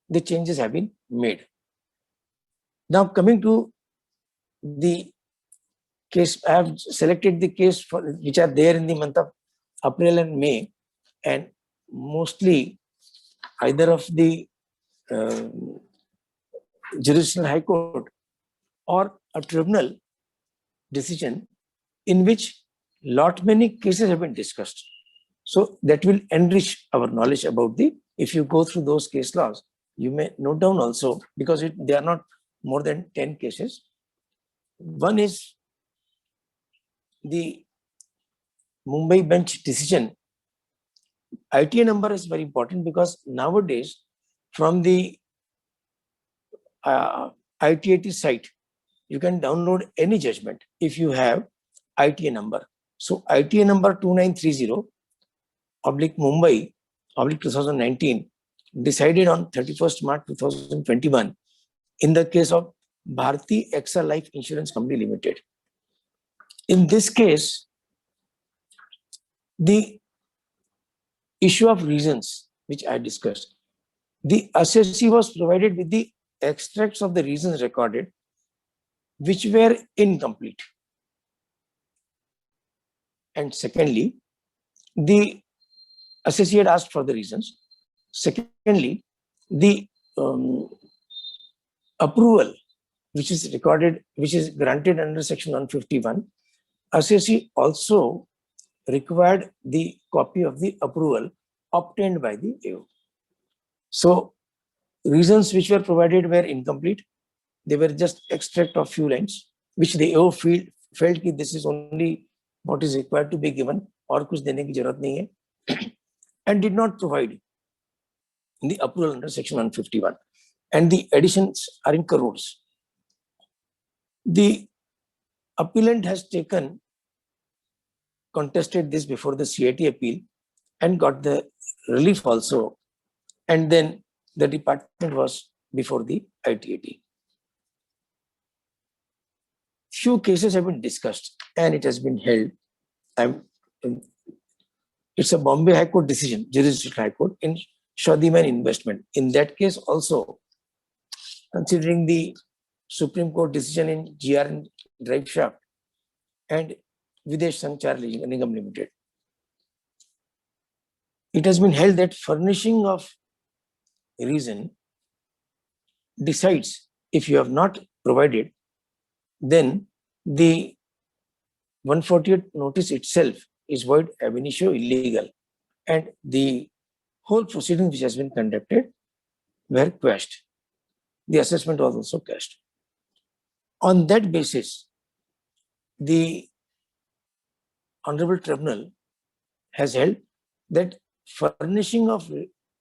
the changes have been made. Now coming to the case, I have selected the case for which are there in the month of April and May, and mostly either of the jurisdictional high court or a tribunal decision in which lot many cases have been discussed. So that will enrich our knowledge about if you go through those case laws, you may note down also, because they are not more than 10 cases. One is the Mumbai bench decision. ITA number is very important because nowadays from the ITAT site, you can download any judgment if you have ITA number. So ITA number 2930 Mumbai 2019 decided on 31st March 2021 in the case of Bharti AXA Life Insurance Company Limited. In this case, the issue of reasons which I discussed, the assessee was provided with the extracts of the reasons recorded which were incomplete. And secondly, the assessee had asked for the reasons. Secondly, the approval which is recorded, which is granted under section 151, assessee also required the copy of the approval obtained by the AO. So reasons which were provided were incomplete. They were just extract of few lines, which the AO felt that this is only what is required to be given, और कुछ देने की जरूरत नहीं है, and did not provide the approval under section 151. And the additions are in crores. The appellant has contested this before the CIT appeal and got the relief also. And then the department was before the ITAT. Few cases have been discussed and it has been held. It's a Bombay High Court decision, Jurisdiction High Court in Shadiman investment. In that case also, considering the Supreme Court decision in GR Drive Shaft and Videsh Sanchar Nigam Limited, it has been held that furnishing of reason decides if you have not provided, then the 148 notice itself is void ab initio illegal, and the whole proceeding which has been conducted were quashed. The assessment was also quashed. On that basis, the Honorable Tribunal has held that furnishing of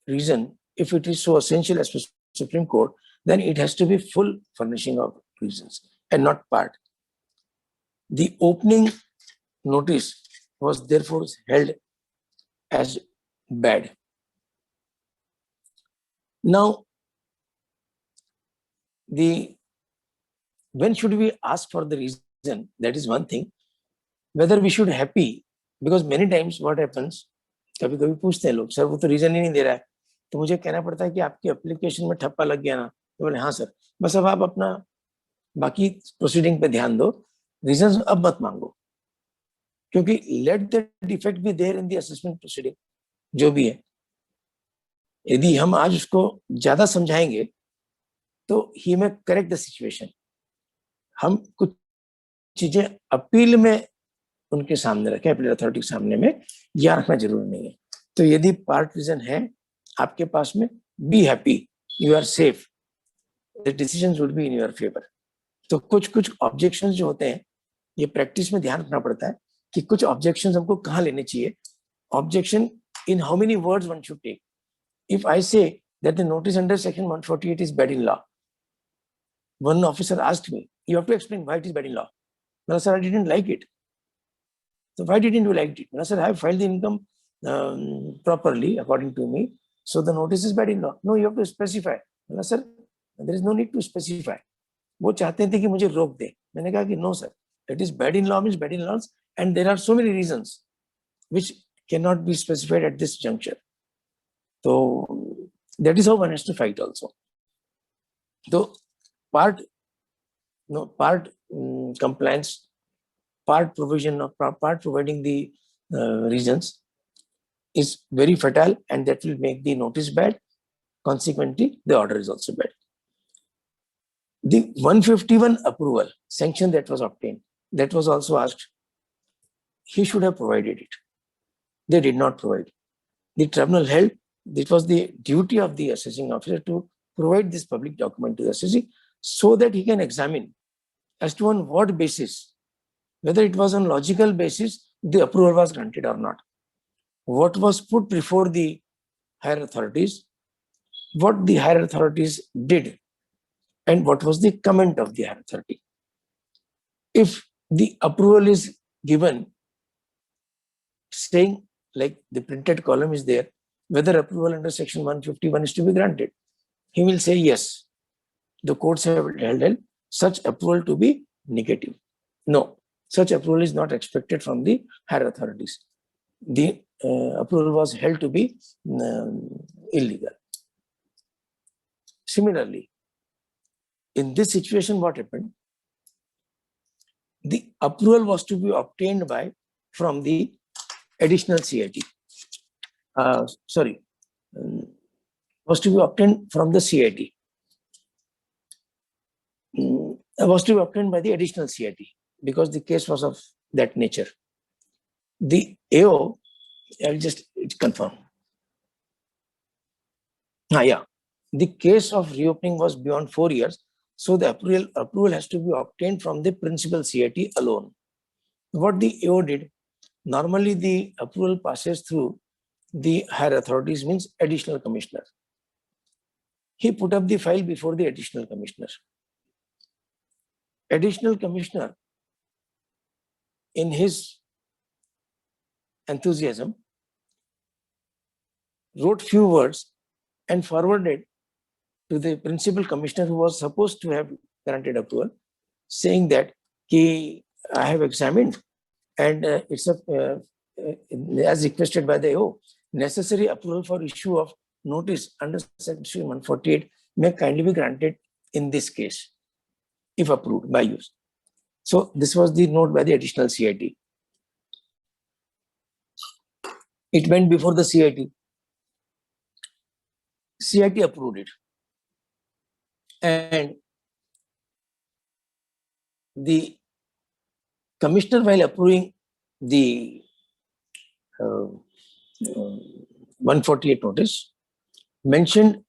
reason, if it is so essential as per Supreme Court, then it has to be full furnishing of reasons and not part. The opening notice was therefore held as bad. Now, when should we ask for the reason? That is one thing. Whether we should be happy, because many times what happens, कभी कभी पूछते हैं लोग, sir वो तो reason ही नहीं दे रहा है, तो मुझे कहना पड़ता है कि आपकी एप्लीकेशन में ठप्पा लग गया ना, तो बोले हाँ सर, बस अब आप अपना बाकी प्रोसीडिंग पे ध्यान दो, रीजन अब मत मांगो, क्योंकि let the defect be there in the assessment proceeding, जो भी है, यदि हम आज उसको ज्यादा समझाएंगे तो ही में करेक्ट द सिचुएशन. हम कुछ चीजें अपील में उनके सामने रखें, अपील अथॉरिटी के सामने में, या रखना जरूरी नहीं है. तो यदि पार्ट रीजन है आपके पास में, be happy, you are safe, the decisions would be in your favour. तो कुछ ऑब्जेक्शंस जो होते हैं, ये प्रैक्टिस में ध्यान रखना पड़ता है कि कुछ ऑब्जेक्शंस हमको कहाँ लेने चाहिए. Objection in how many words one should take. If I say that the notice under section 148 is bad in law, one officer asked me, you have to explain why it is bad in law. Well, sir, I didn't like it. So why didn't you like it? Well, sir, I have filed the income properly according to me. So the notice is bad in law. No, you have to specify. Well, sir, there is no need to specify. वो चाहते थे कि मुझे रोक दे. मैंने कहा कि no, sir. It is bad in law means bad in laws, and there are so many reasons which cannot be specified at this juncture. So that is how one has to fight also. So part compliance, part provision of part providing the reasons is very fatal, and that will make the notice bad. Consequently, the order is also bad. The 151 approval sanction that was obtained, that was also asked. He should have provided it. They did not provide. The tribunal held it was the duty of the assessing officer to provide this public document to the assessee so that he can examine as to on what basis, whether it was on logical basis, the approval was granted or not. What was put before the higher authorities, what the higher authorities did, and what was the comment of the higher authority. If the approval is given saying like the printed column is there, whether approval under section 151 is to be granted. He will say yes. The courts have held such approval to be negative. No, such approval is not expected from the higher authorities. The approval was held to be illegal. Similarly, in this situation, what happened? The approval was to be obtained from the additional CIT. Was to be obtained from the CIT. Was to be obtained by the additional CIT because the case was of that nature. The AO, I'll just confirm. The case of reopening was beyond 4 years, so the approval has to be obtained from the principal CIT alone. What the AO did, normally the approval passes through the higher authorities, means additional commissioner. He put up the file before the additional commissioner. Additional commissioner, in his enthusiasm, wrote few words and forwarded to the principal commissioner who was supposed to have granted approval, saying that I have examined and it's as requested by the AO, necessary approval for issue of notice under section 148 may kindly be granted in this case, if approved by you. So this was the note by the additional CIT. It went before the CIT. CIT approved it. And the commissioner, while approving the 148 notice, mentioned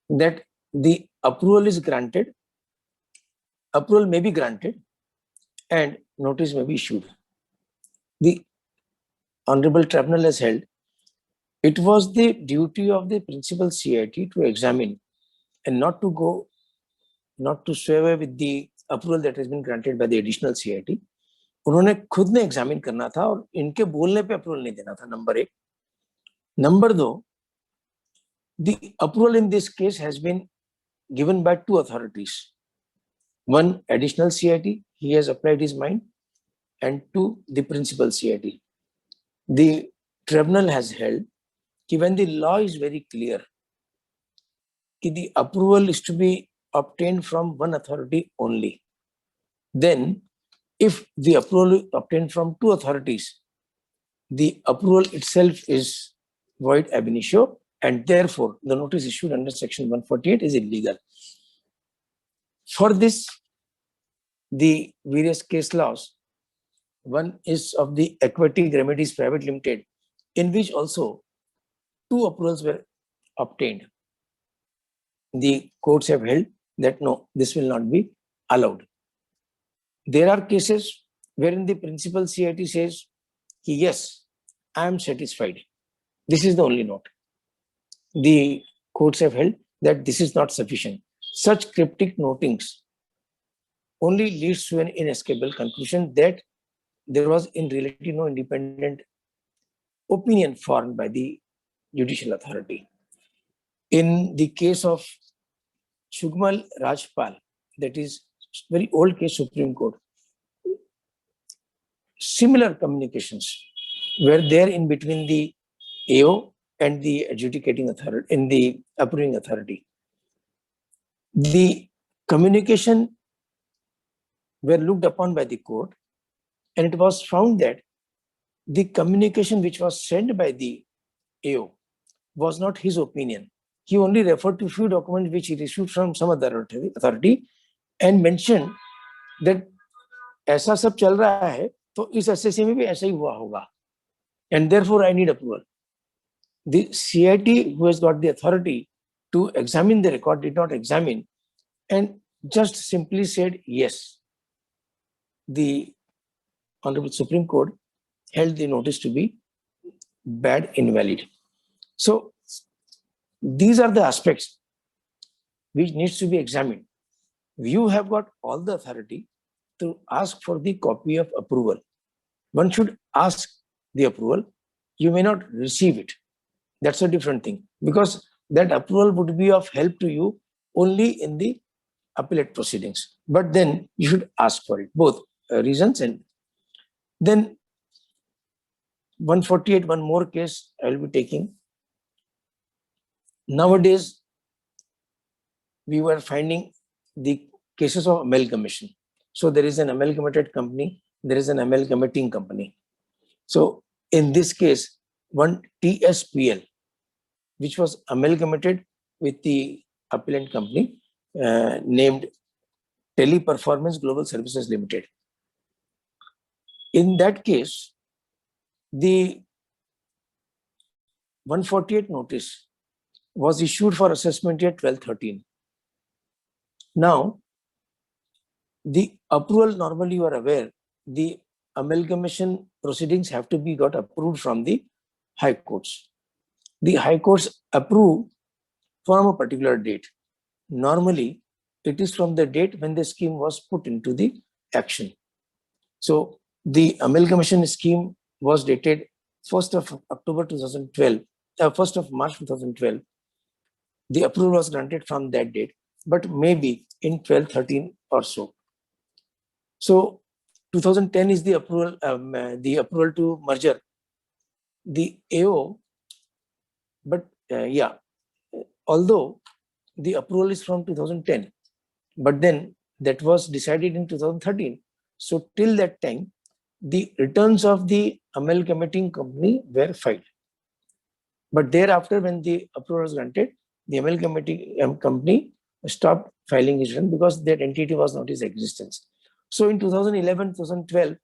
that the approval is granted, approval may be granted, and notice may be issued. The Honorable Tribunal has held it was the duty of the principal CIT to examine and not to sway away with the approval that has been granted by the additional CIT. उन्होंने खुद ने examine करना था और इनके बोलने पे approval नहीं देना था, number 1. Number 2, the approval in this case has been given by 2 authorities. 1, additional CIT, he has applied his mind, and 2, the principal CIT. The tribunal has held that when the law is very clear, that the approval is to be obtained from 1 authority only, then if the approval is obtained from 2 authorities, the approval itself is void ab initio, and therefore the notice issued under section 148 is illegal. For this, the various case laws, one is of the Aquatic Remedies Private Limited, in which also 2 approvals were obtained. The courts have held that no, this will not be allowed. There are cases wherein the principal CIT says, yes, I am satisfied. This is the only note. The courts have held that this is not sufficient. Such cryptic notings only leads to an inescapable conclusion that there was in reality no independent opinion formed by the judicial authority. In the case of Shugmal Rajpal, that is very old case, Supreme Court, similar communications were there in between the AO and the adjudicating authority, in the approving authority. The communication were looked upon by the court, and it was found that the communication which was sent by the AO was not his opinion. He only referred to few documents which he received from some other authority and mentioned that ऐसा सब चल रहा है तो इस SSC में भी ऐसा ही हुआ होगा, and therefore I need approval. The CIT, who has got the authority to examine the record, did not examine and just simply said yes. The Honorable Supreme Court held the notice to be bad, invalid. So these are the aspects which needs to be examined. You have got all the authority to ask for the copy of approval. One should ask the approval you may not receive it. That's a different thing, because that approval would be of help to you only in the appellate proceedings. But then you should ask for it, both reasons. And then 148, one more case I will be taking. Nowadays, we were finding the cases of amalgamation. So there is an amalgamated company, there is an amalgamating company. So in this case, one TSPL, which was amalgamated with the appellant company named Teleperformance Global Services Limited. In that case, the 148 notice was issued for assessment year 12-13. Now, the approval, normally you are aware, the amalgamation proceedings have to be got approved from the high courts. The high courts approve from a particular date. Normally, it is from the date when the scheme was put into the action. So the amalgamation scheme was dated 1st of October 2012, 1st of March 2012. The approval was granted from that date, but maybe in 12-13 or so. So 2010 is the approval to merger. The AO, but although the approval is from 2010, but then that was decided in 2013. So till that time, the returns of the amalgamating company were filed. But thereafter, when the approval was granted, the amalgamating company stopped filing its return because that entity was not in existence. So in 2011-2012,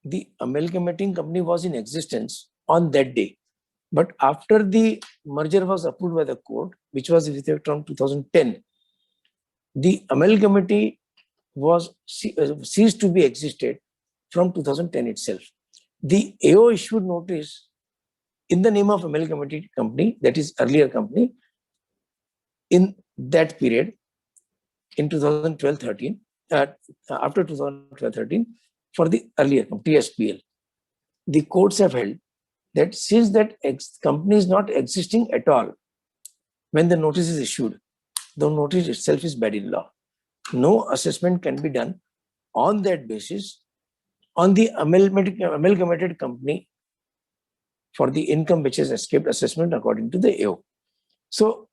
the amalgamating company was in existence on that day. But after the merger was approved by the court, which was with effect from 2010, the amalgamati was ceased to be existed from 2010 itself. The AO issued notice in the name of amalgamated company, that is earlier company, in that period, in 2012-13, after 2012-13, for the earlier company, TSPL. The courts have held that since that company is not existing at all, when the notice is issued, the notice itself is bad in law. No assessment can be done on that basis on the amalgamated company for the income which has escaped assessment according to the AO. So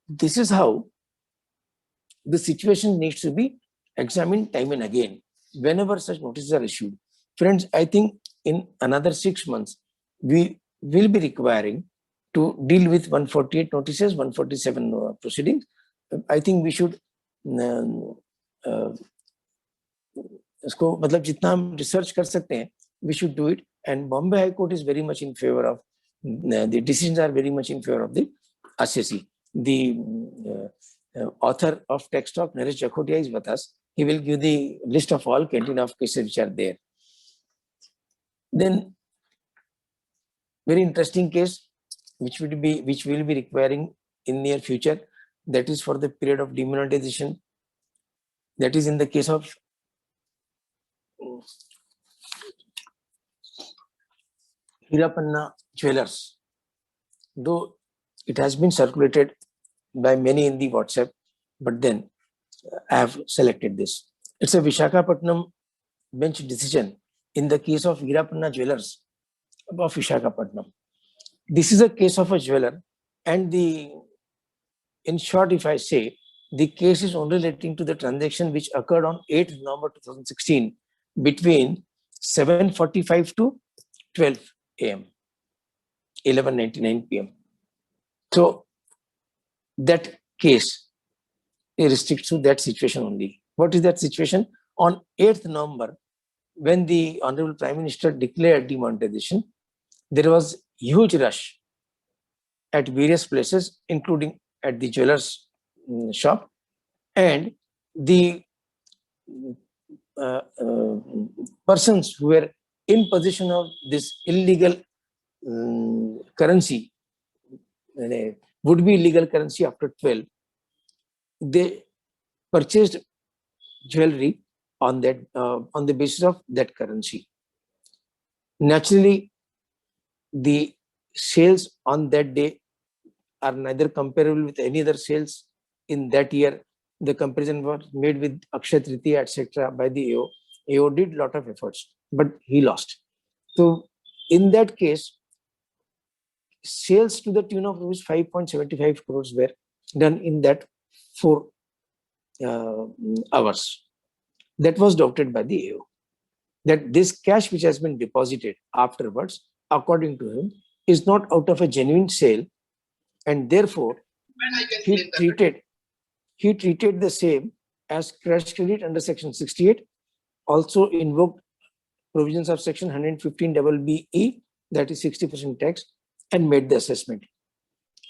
this is how the situation needs to be examined time and again whenever such notices are issued. Friends, I think in another 6 months, we will be requiring to deal with 148 notices, 147 proceedings. I think we should इसको मतलब जितना हम research कर सकते हैं, we should do it. And Bombay High Court is very much in favor of, the decisions are very much in favor of the assessee. The author of Text Talk, Naresh Jakhotia, is with us. He will give the list of all canteen of cases which are there. Then, very interesting case, which will be requiring in near future. That is for the period of demonetization. That is in the case of Hirapanna Jewelers. Though it has been circulated by many in the WhatsApp, but then I have selected this. It's a Visakhapatnam bench decision in the case of Hirapanna Jewelers of Visakhapatnam. This is a case of a jeweler, and in short, if I say, the case is only relating to the transaction which occurred on 8th November 2016 between 7:45 to 12 a.m., 11:99 p.m. So that case restricts to that situation only. What is that situation? On 8th November, when the Honorable Prime Minister declared demonetization, there was huge rush at various places, including at the jewelers shop, and the persons who were in possession of this illegal currency, would be illegal currency after 12, they purchased jewelry on that on the basis of that currency. Naturally, the sales on that day are neither comparable with any other sales in that year. The comparison was made with Akshaya Tritiya, etc. by the AO. AO did lot of efforts, but he lost. So in that case, sales to the tune of 5.75 crores were done in that 4 hours. That was doubted by the AO. That this cash which has been deposited afterwards, according to him, is not out of a genuine sale, and therefore he treated the same as cash credit under section 68, also invoked provisions of section 115BBE, that is 60% tax, and made the assessment.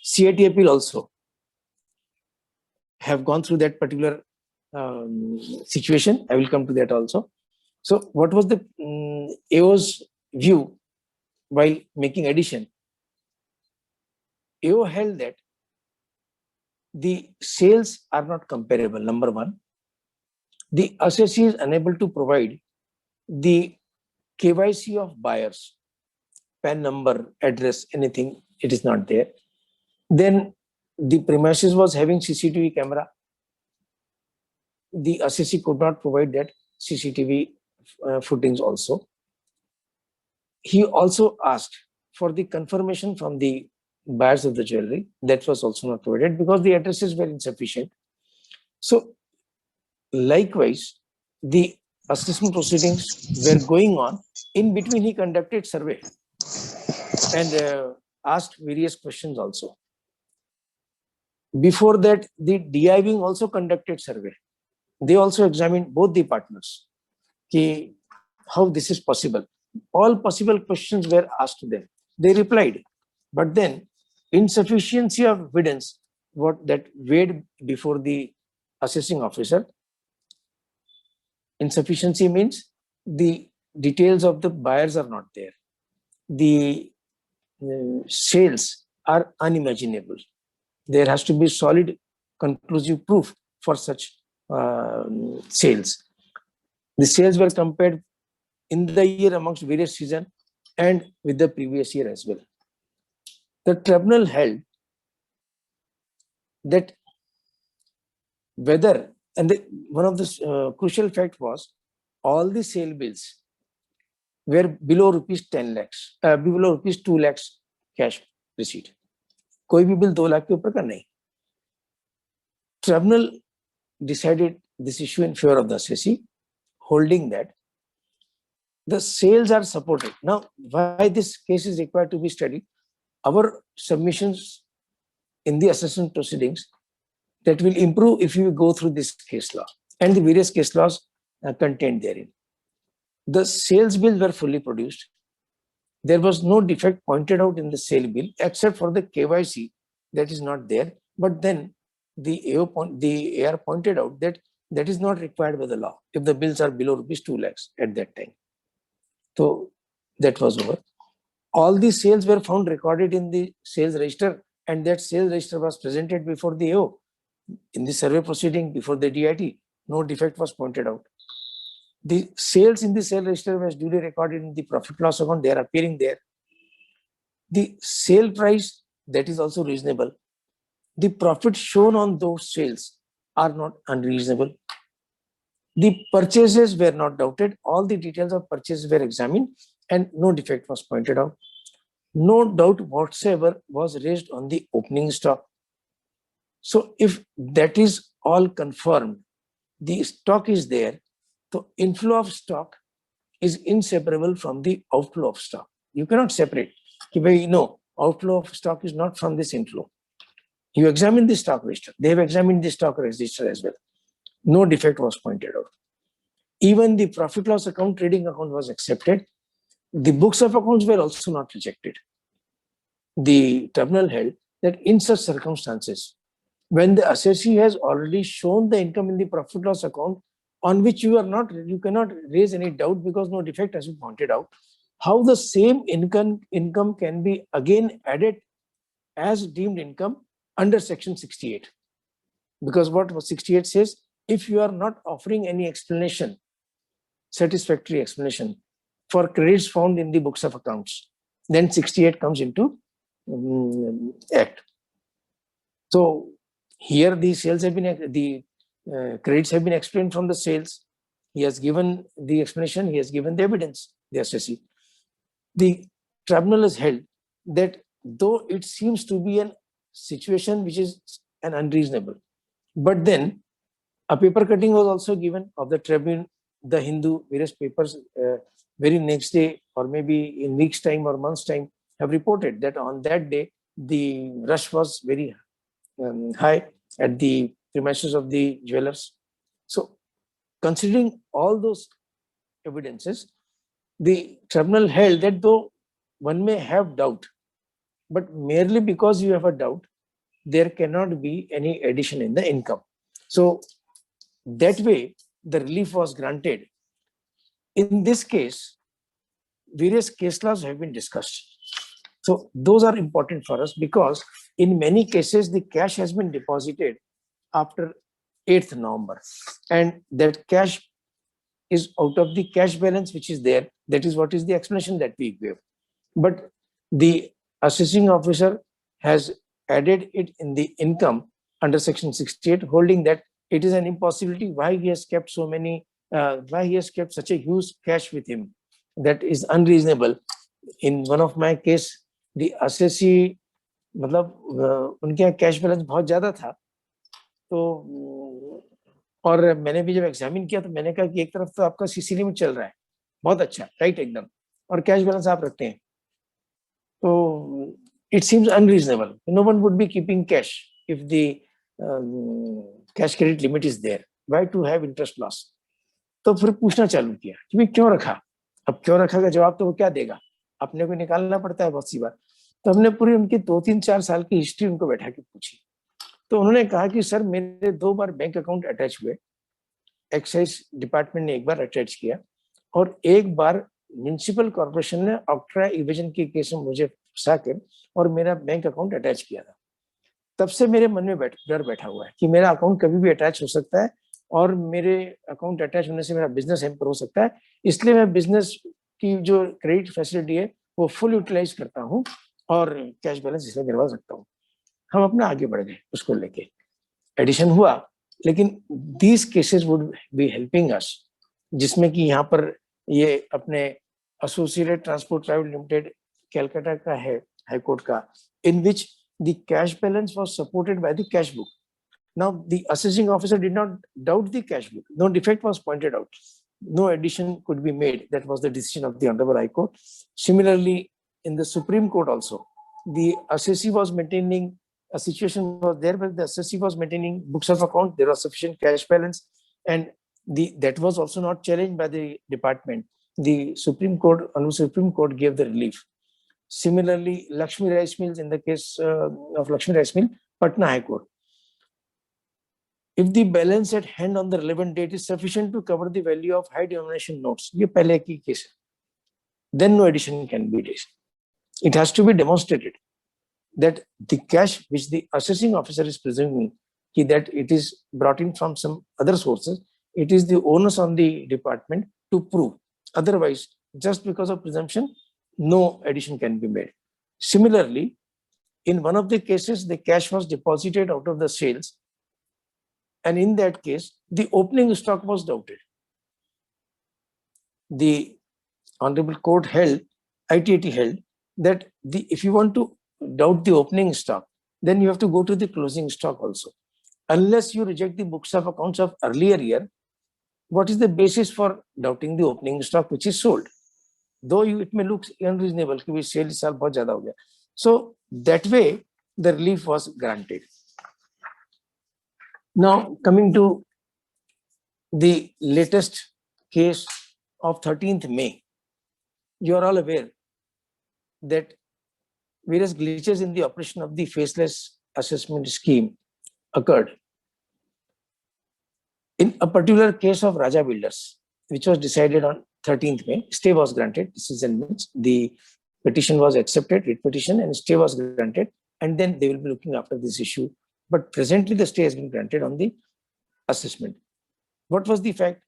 CIT appeal also have gone through that particular situation. I will come to that also. So what was the AO's view while making addition? AO held that the sales are not comparable, number one. The assessee is unable to provide the KYC of buyers, PAN number, address, anything, it is not there. Then the premises was having CCTV camera. The assessee could not provide that CCTV footings also. He also asked for the confirmation from the buyers of the jewelry. That was also not provided because the addresses were insufficient. So likewise, the assessment proceedings were going on. In between, he conducted survey and asked various questions also. Before that, the DI wing also conducted survey. They also examined both the partners, how this is possible. All possible questions were asked to them. They replied, but then insufficiency of evidence, what that weighed before the assessing officer. Insufficiency means the details of the buyers are not there. The sales are unimaginable. There has to be solid, conclusive proof for such sales. The sales were compared in the year amongst various seasons and with the previous year as well. The tribunal held that whether, and one of the crucial fact was, all the sale bills were below rupees 10 lakhs, below rupees 2 lakhs cash receipt. कोई भी bill 2 lakh के ऊपर का नहीं. Tribunal decided this issue in favor of the assessee, holding that the sales are supported. Now, why this case is required to be studied? Our submissions in the assessment proceedings that will improve if you go through this case law and the various case laws contained therein. The sales bills were fully produced. There was no defect pointed out in the sale bill except for the KYC that is not there. But then the AR pointed out that that is not required by the law if the bills are below rupees 2 lakhs at that time. So that was over. All the sales were found recorded in the sales register, and that sales register was presented before the AO in the survey proceeding before the DIT. No defect was pointed out. The sales in the sale register was duly recorded in the profit loss account. They are appearing there. The sale price, that is also reasonable. The profit shown on those sales are not unreasonable. The purchases were not doubted. All the details of purchases were examined and no defect was pointed out. No doubt whatsoever was raised on the opening stock. So if that is all confirmed, the stock is there, the inflow of stock is inseparable from the outflow of stock. You cannot separate. No, outflow of stock is not from this inflow. You examine the stock register. They have examined the stock register as well. No defect was pointed out. Even the profit loss account, trading account was accepted. The books of accounts were also not rejected. The tribunal held that in such circumstances, when the assessee has already shown the income in the profit loss account on which you cannot raise any doubt because no defect has been pointed out, how the same income can be again added as deemed income under section 68. Because what 68 says, if you are not offering any explanation, satisfactory explanation for credits found in the books of accounts, Then 68 comes into act. So here the sales have been, the credits have been explained from the sales. He has given the explanation, he has given the evidence, the assessee. The tribunal has held that though it seems to be a situation which is an unreasonable, but then a paper cutting was also given of the Tribune, the Hindu, various papers very next day or maybe in weeks time or months time have reported that on that day the rush was very high at the premises of the jewelers. So considering all those evidences, the tribunal held that though one may have doubt, but merely because you have a doubt, there cannot be any addition in the income. So that way, the relief was granted. In this case, various case laws have been discussed. So those are important for us because in many cases, the cash has been deposited after 8th November. And that cash is out of the cash balance which is there. That is what is the explanation that we gave. But the assessing officer has added it in the income under section 68, holding that it is an impossibility why he has kept so many, why he has kept such a huge cash with him. That is unreasonable. In one of my case, the assessee, मतलब उनके यहाँ cash balance बहुत ज्यादा था, तो और मैंने भी जब एग्जामिन किया तो मैंने कहा कि एक तरफ तो आपका सीसी लिमिट चल रहा है बहुत अच्छा, राइट, एकदम, और कैश बैलेंस आप रखते हैं, तो it seems unreasonable. No one would be keeping cash if the cash credit limit is there. Why to have interest loss? तो फिर पूछना चालू किया कि भाई क्यों रखा? अब क्यों रखा का जवाब तो वो क्या देगा, अपने को निकालना पड़ता है बहुत सी बार. तो हमने पूरी उनकी 2-3-4 साल की हिस्ट्री उनको बैठा के पूछी. तो उन्होंने कहा कि सर मेरे 2 बार बैंक अकाउंट अटैच हुए, एक्साइज डिपार्टमेंट ने 1 बार अटैच किया और 1 बार म्युनिसिपल कॉर्पोरेशन ने ऑक्ट्रा इवेजन के केस में मुझे फंसा कर और मेरा बैंक अकाउंट अटैच किया था. तब से मेरे मन में डर बैठा हुआ है कि मेरा अकाउंट कभी भी अटैच हो सकता है और मेरे अकाउंट अटैच होने से मेरा बिजनेस हैम्पर हो सकता है. इसलिए मैं बिजनेस की जो क्रेडिट फैसिलिटी है वो फुल यूटिलाइज करता हूँ और कैश बैलेंस इसमें गिरवा सकता हूँ. हम अपना आगे बढ़ गए उसको लेके, एडिशन हुआ, लेकिन these cases would be helping us, जिसमें कि यहाँ पर ये अपने associated transport private limited Calcutta का है हाई कोर्ट का, in which the cash balance was supported by the cash book. Now the assessing officer did not doubt the cash book. No defect was pointed out. No addition could be made. That was the decision of the Honorable High Court. Similarly, in the Supreme Court also, the assessee was maintaining, a situation was there where the assessee was maintaining books of account, there was sufficient cash balance, and that was also not challenged by the department. The Supreme Court, Supreme Court gave the relief. Similarly, Lakshmi Rice Mills, in the case of Lakshmi Rice Mill, Patna High Court, if the balance at hand on the relevant date is sufficient to cover the value of high denomination notes, ये पहले की case है, then no addition can be made. It has to be demonstrated that the cash which the assessing officer is presuming that it is brought in from some other sources, it is the onus on the department to prove. Otherwise, just because of presumption, no addition can be made. Similarly, in one of the cases, the cash was deposited out of the sales, and in that case, the opening stock was doubted. The Honorable Court held, ITAT held, that if you want to doubt the opening stock, then you have to go to the closing stock also. Unless you reject the books of accounts of earlier year, what is the basis for doubting the opening stock which is sold? Though it may look unreasonable, because sale is बहुत ज़्यादा हो गया. So that way, the relief was granted. Now, coming to the latest case of 13th May, you are all aware that various glitches in the operation of the faceless assessment scheme occurred. In a particular case of Raja Builders, which was decided on 13th May, stay was granted. Decision means the petition was accepted, writ petition, and stay was granted, and then they will be looking after this issue. But presently, the stay has been granted on the assessment. What was the fact?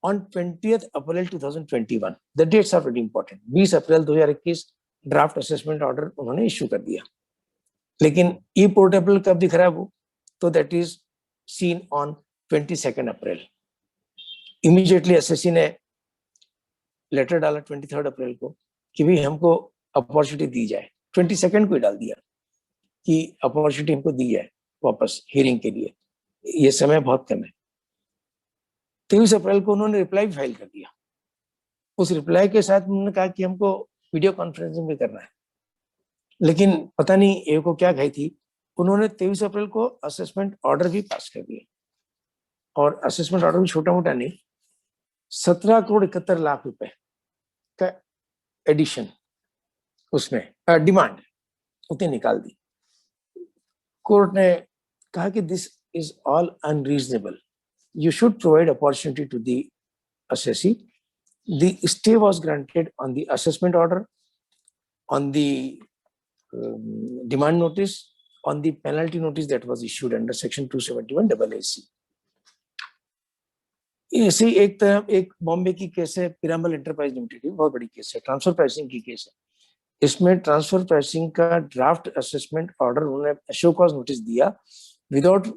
On 20th April 2021, the dates are very important. 20 April 2021, draft assessment order उन्होंने issue कर दिया, लेकिन ई portable कब दिख रहा है वो, तो that is seen on 22 April. Immediately SSC ने लेटर डाला 23 अप्रैल को कि भाई हमको अपॉर्चुनिटी दी जाए, 22 को ही डाल दिया कि अपॉर्चुनिटी हमको दी जाए वापस हियरिंग के लिए, ये समय बहुत कम है। 23 अप्रैल को उन्होंने रिप्लाई फाइल कर दिया। उस रिप्लाई के साथ उन्होंने कहा कि हमको वीडियो कॉन्फ्रेंसिंग भी करना है, लेकिन पता नहीं ए को क्या कही थी, उन्होंने 23 अप्रैल को असेसमेंट ऑर्डर भी पास कर दिया, और असेसमेंट ऑर्डर भी छोटा मोटा नहीं, 17,71,00,000 रुपए का एडिशन उसमें डिमांड उतनी निकाल दी। कोर्ट ने कहा कि this is all unreasonable, you should provide opportunity to the assessee. The stay was granted on the assessment order, on the demand notice, on the penalty notice that was issued under section 271 AAC. ऐसे एक बॉम्बे की case है, Piramal enterprise limited, बहुत बड़ी case है, transfer pricing की case है। इसमें ट्रांसफर प्राइसिंग का ड्राफ्ट असेसमेंट ऑर्डर उन्होंने शो कॉज नोटिस दिया without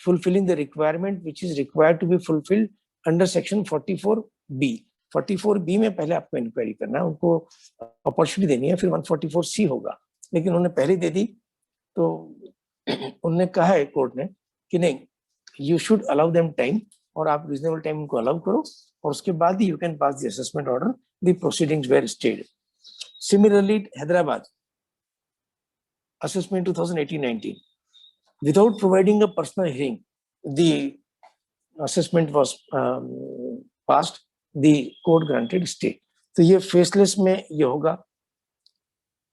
fulfilling the requirement which is required to be fulfilled under section 44B. 44B में पहले आपको इंक्वायरी करना है, उनको अपॉर्चुनिटी देनी है, फिर 144C होगा, लेकिन उन्होंने पहले दे दी। तो उन्होंने कहा है कोर्ट ने कि नहीं, you should allow them time, और आप रीजनेबल टाइम उनको अलाउ करो, और उसके बाद ही you can pass the assessment order, the proceedings were stayed. Similarly Hyderabad assessment 2018-19, without providing a personal hearing, the assessment was passed, the court granted stay. तो ये faceless में ये होगा,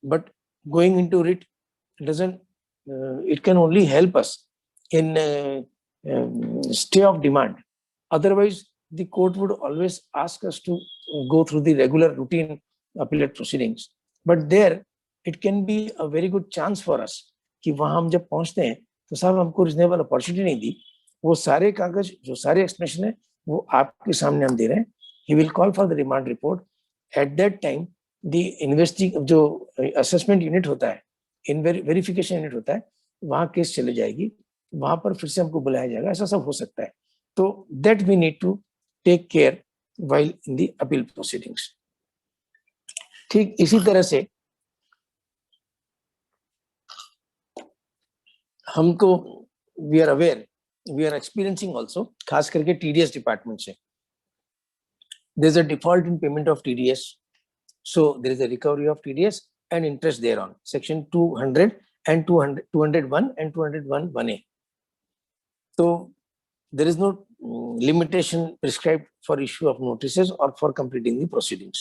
but going into it doesn't, it can only help us in stay of demand. Otherwise, the court would always ask us to go through the regular routine appellate proceedings. But there, it can be a very good chance for us कि वहाँ हम जब पहुँचते हैं तो साहब हमको reasonable opportunity नहीं दी, वो सारे कागज जो सारे एक्सप्लेनेशन है वो आपके सामने हम दे रहे हैं। He will call for the remand report. At that time the investing जो असेसमेंट यूनिट होता है, वेरिफिकेशन यूनिट होता है, वहाँ केस चले जाएगी, वहां पर फिर से हमको बुलाया जाएगा, ऐसा सब हो सकता है। तो that we need to take care while in the appeal proceedings. ठीक इसी तरह से हमको we are aware, we are experiencing also, खास करके टीडीएस डिपार्टमेंट से, there is a default in payment of TDS, so there is a recovery of TDS and interest thereon section 200 and 201 and 201(1)(a. So there is no limitation prescribed for issue of notices or for completing the proceedings.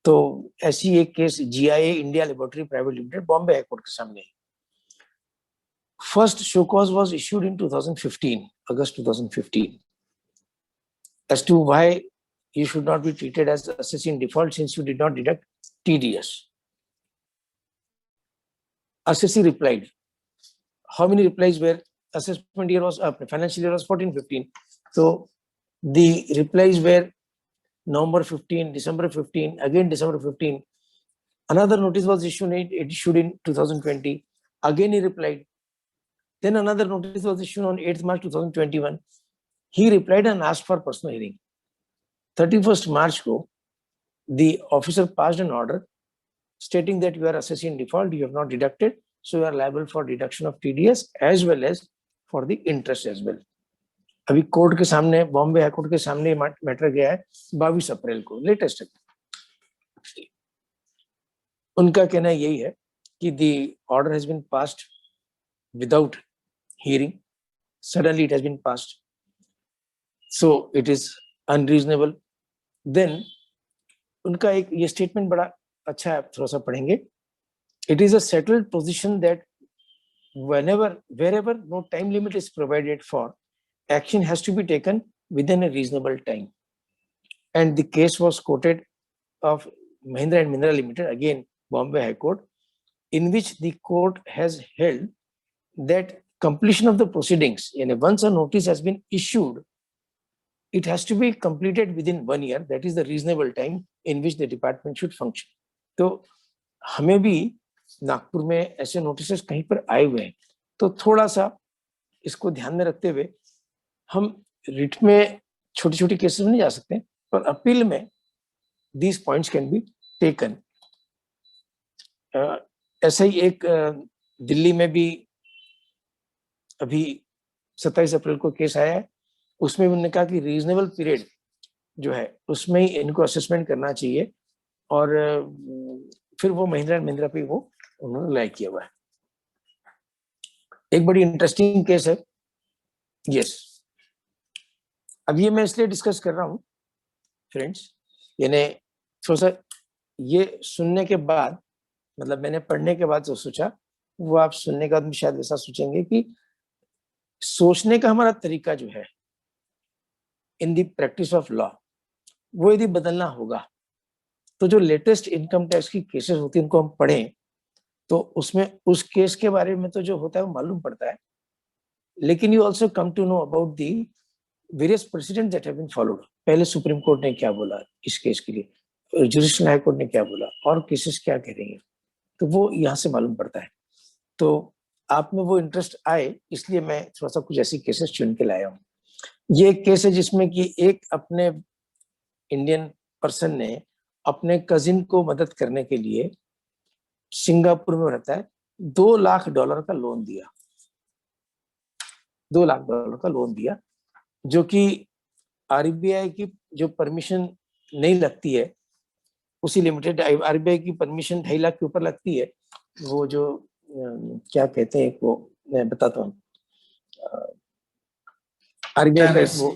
तो ऐसी एक case GIA India laboratory private limited Bombay high court के सामने है। First show cause was issued in 2015, August 2015, as to why you should not be treated as assessing default since you did not deduct TDS. Assessee replied. How many replies were? Assessment year was financial year was 14-15. So the replies were November 15, December 15, again December 15. Another notice was issued in 2020. Again he replied. Then another notice was issued on 8th March 2021. He replied and asked for personal hearing. 31st March ko, the officer passed an order stating that you are assessing default, you have not deducted, so you are liable for deduction of TDS as well as for the interest as well. अभी court के सामने, Bombay high court के सामने matter गया है 22 अप्रैल को, latest. उनका कहना यही है कि the order has been passed without hearing, suddenly it has been passed, so it is unreasonable. Then उनका एक ये स्टेटमेंट बड़ा अच्छा है, थोड़ा सा पढ़ेंगे। It is a settled position that wherever no time limit is provided for, action has to be taken within a reasonable time. And the case was quoted of Mahindra and Mahindra Limited, again Bombay High Court, in which the court has held that completion of the proceedings, and once a notice has been issued, it has to be completed within 1 year. That is the reasonable time in which the department should function. तो हमें भी नागपुर में ऐसे notice कहीं पर आए हुए हैं, तो थोड़ा सा इसको ध्यान में रखते हुए हम रिट में छोटी छोटी केसेस में नहीं जा सकते, पर अपील में these points can be taken. ऐसा ही एक दिल्ली में भी अभी 27 अप्रैल को केस आया है, उसमें उन्होंने कहा कि रीजनेबल पीरियड जो है उसमें ही इनको असेसमेंट करना चाहिए, और फिर वो महिंद्रा एंड महिंद्रा पे वो उन्होंने लाइक किया हुआ है। एक बड़ी इंटरेस्टिंग केस है। यस, अब ये मैं इसलिए डिस्कस कर रहा हूँ फ्रेंड्स, यानी थोड़ा सा ये सुनने के बाद, मतलब मैंने पढ़ने के बाद जो सोचा वो आप सुनने के बाद भी शायद ऐसा सोचेंगे कि सोचने का हमारा तरीका जो है इन दी प्रैक्टिस ऑफ लॉ, वो यदि बदलना होगा तो जो लेटेस्ट इनकम टैक्स की केसेस होती है उनको हम पढ़ें, तो उसमें उस केस के बारे में तो जो होता है वो मालूम पड़ता है, लेकिन you also come to know about the various precedent that have been followed. पहले सुप्रीम कोर्ट ने क्या बोला इस केस के लिए, जुडिशल हाई कोर्ट ने क्या बोला, और केसेस क्या कह रही है, तो वो यहाँ से मालूम पड़ता है। तो आप में वो इंटरेस्ट आए इसलिए मैं थोड़ा सा कुछ ऐसी केसेस चुन के लाया हूँ। ये एक केस है जिसमें कि एक अपने इंडियन पर्सन ने अपने कजिन को मदद करने के लिए सिंगापुर में रहता है, $2 लाख का लोन दिया, $2 लाख का लोन दिया, जो कि आरबीआई की जो परमिशन नहीं लगती है उसी लिमिटेड, आरबीआई की परमिशन 2.5 लाख के ऊपर लगती है, वो जो क्या कहते हैं वो मैं बताता हूँ, आरबीआई का वो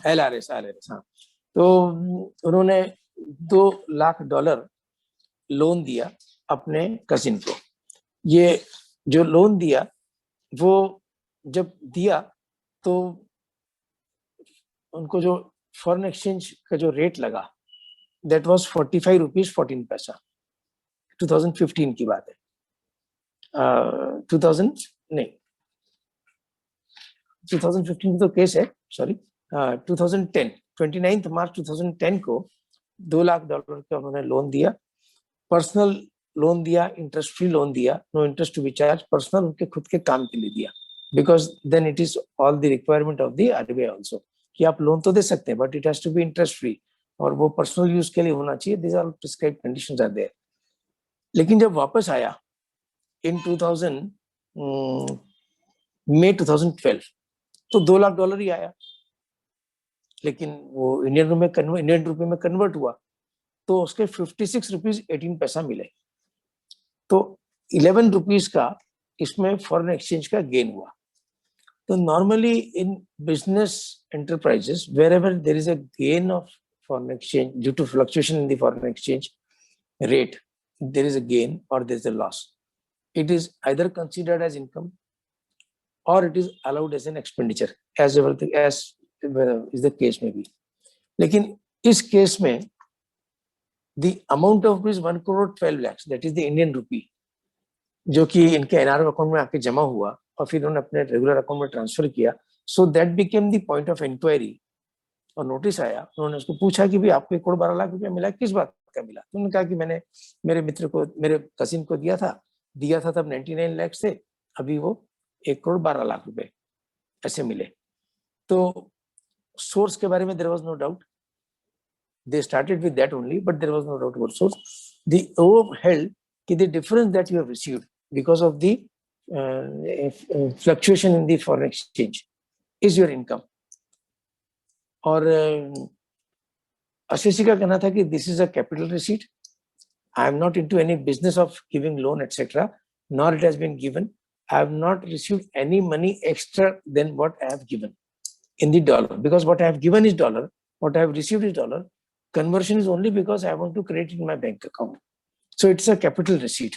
LRS, हाँ। तो उन्होंने $2 लाख लोन दिया अपने कजिन को। ये जो लोन दिया वो जब दिया तो उनको जो फॉरेन एक्सचेंज का जो रेट लगा दैट वाज 45 रुपीज 14 पैसा। 2015 की बात है, 2015 की तो केस है, सॉरी 2010 29 मार्च 2010 को $2 लाख का उन्होंने लोन दिया, पर्सनल लोन दिया, इंटरेस्ट फ्री लोन दिया, no interest to be charge, personal उनके खुद के काम के लिए दिया, because then it is all the requirement of the RBI also कि आप लोन तो दे सकते हैं but it has to be interest free और वो पर्सनल यूज के लिए होना चाहिए, this are prescribed conditions are there. लेकिन जब वापस आया इन मई 2012 तो $2 लाख ही आया, लेकिन वो इंडियन रुपए में कन्वर्ट हुआ तो उसके 56 रुपीज 18 पैसा मिले, तो 11 रुपीज का इसमें फॉरेन एक्सचेंज का गेन हुआ। तो normally in business enterprises wherever there is a gain of foreign exchange due to fluctuation in the foreign exchange rate, there is a gain or there is a loss, it is either considered as income or it is allowed as an expenditure as is the case may be। लेकिन इस case में the amount of rupees 1 crore 12 lakhs that is the Indian rupee जो कि इनके NRO account में आके जमा हुआ और फिर उन्होंने अपने रेगुलर अकाउंट में ट्रांसफर किया, so that became the point of inquiry. और नोटिस आया, उन्होंने उसको पूछा कि भाई आपको 1 करोड़ 12 लाख रुपया मिला, किस बात का मिला? तो उन्होंने कहा कि मैंने मेरे मित्र को, मेरे कजिन को दिया था तब 99 लाख से, अभी वो 1 करोड़ 12 लाख रुपए ऐसे मिले। तो सोर्स के बारे में there was no doubt, they started with that only, but there was no doubt about source. The OAB held that the difference that you have received because of the fluctuation in the foreign exchange is your income. और अशेषी का कहना था कि this is a capital receipt. I am not into any business of giving loan etc. Nor it has been given. I have not received any money extra than what I have given in the dollar, because what I have given is dollar, what I have received is dollar. Conversion is only because I want to credit in my bank account. So it's a capital receipt.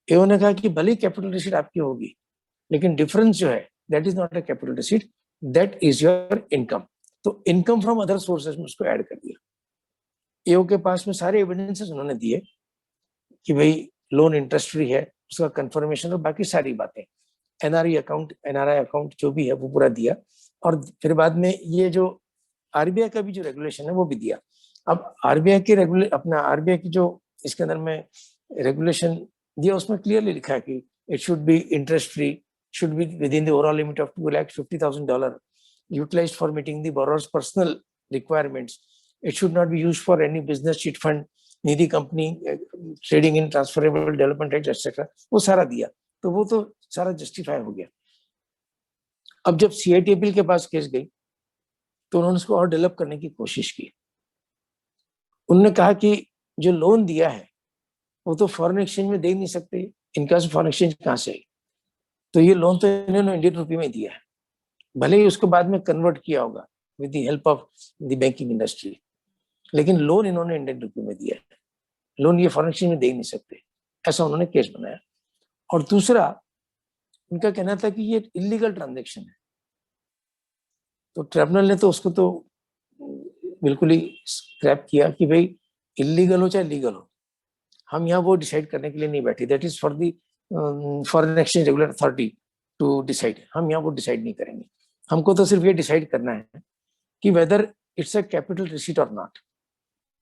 इन्होंने कहा कि भले capital receipt आपकी होगी लेकिन difference जो है that is not a capital receipt, that is your income. तो इनकम फ्रॉम अदर सोर्सेज में उसको ऐड कर दिया। एओ के पास में सारे एविडेंसेस उन्होंने दिए कि भाई लोन इंटरेस्ट फ्री है, उसका कंफर्मेशन और बाकी सारी बातें, एनआरआई अकाउंट जो भी है वो पूरा दिया। और फिर बाद में ये जो आरबीआई का भी जो रेगुलेशन है वो भी दिया। अब आरबीआई की अपना आरबीआई की जो इसके अंदर में रेगुलेशन दिया उसमें क्लियरली लिखा है कि it should B interest free, should be within the overall limit of $250,000 utilized for meeting the borrower's personal requirements. It should not be used for any business, cheat fund, Nidhi company, trading in transferable development rights etcetera, वो सारा दिया, तो वो तो सारा justify हो गया। अब जब सीआईटीएपीएल के पास केस गई तो उन्होंने उसको और डेवलप करने की कोशिश की। उन्होंने कहा कि जो लोन दिया है वो तो फॉरेन एक्सचेंज में दे ही नहीं सकते, इनका फॉरेन एक्सचेंज कहाँ से आई, तो ये लोन तो इन्होंने इंडियन रुपये में दिया है, भले ही उसको बाद में कन्वर्ट किया होगा with the help of the banking industry, लेकिन लोन इन्होंने इंडियन रुपये में दिया है, लोन ये फॉरेन एक्सचेंज में दे ही नहीं सकते, ऐसा उन्होंने केस बनाया। और दूसरा उनका कहना था कि ये इलीगल ट्रांजैक्शन है, तो ट्रिब्यूनल ने तो उसको तो बिल्कुल ही स्क्रैप किया कि भाई इलीगल हो चाहे लीगल हो, हम यहाँ वो डिसाइड करने के लिए नहीं बैठे, that is for the foreign exchange regular authority to decide, हम यहाँ वो डिसाइड नहीं करेंगे, हमको तो सिर्फ ये डिसाइड करना है कि whether it's a capital receipt or not,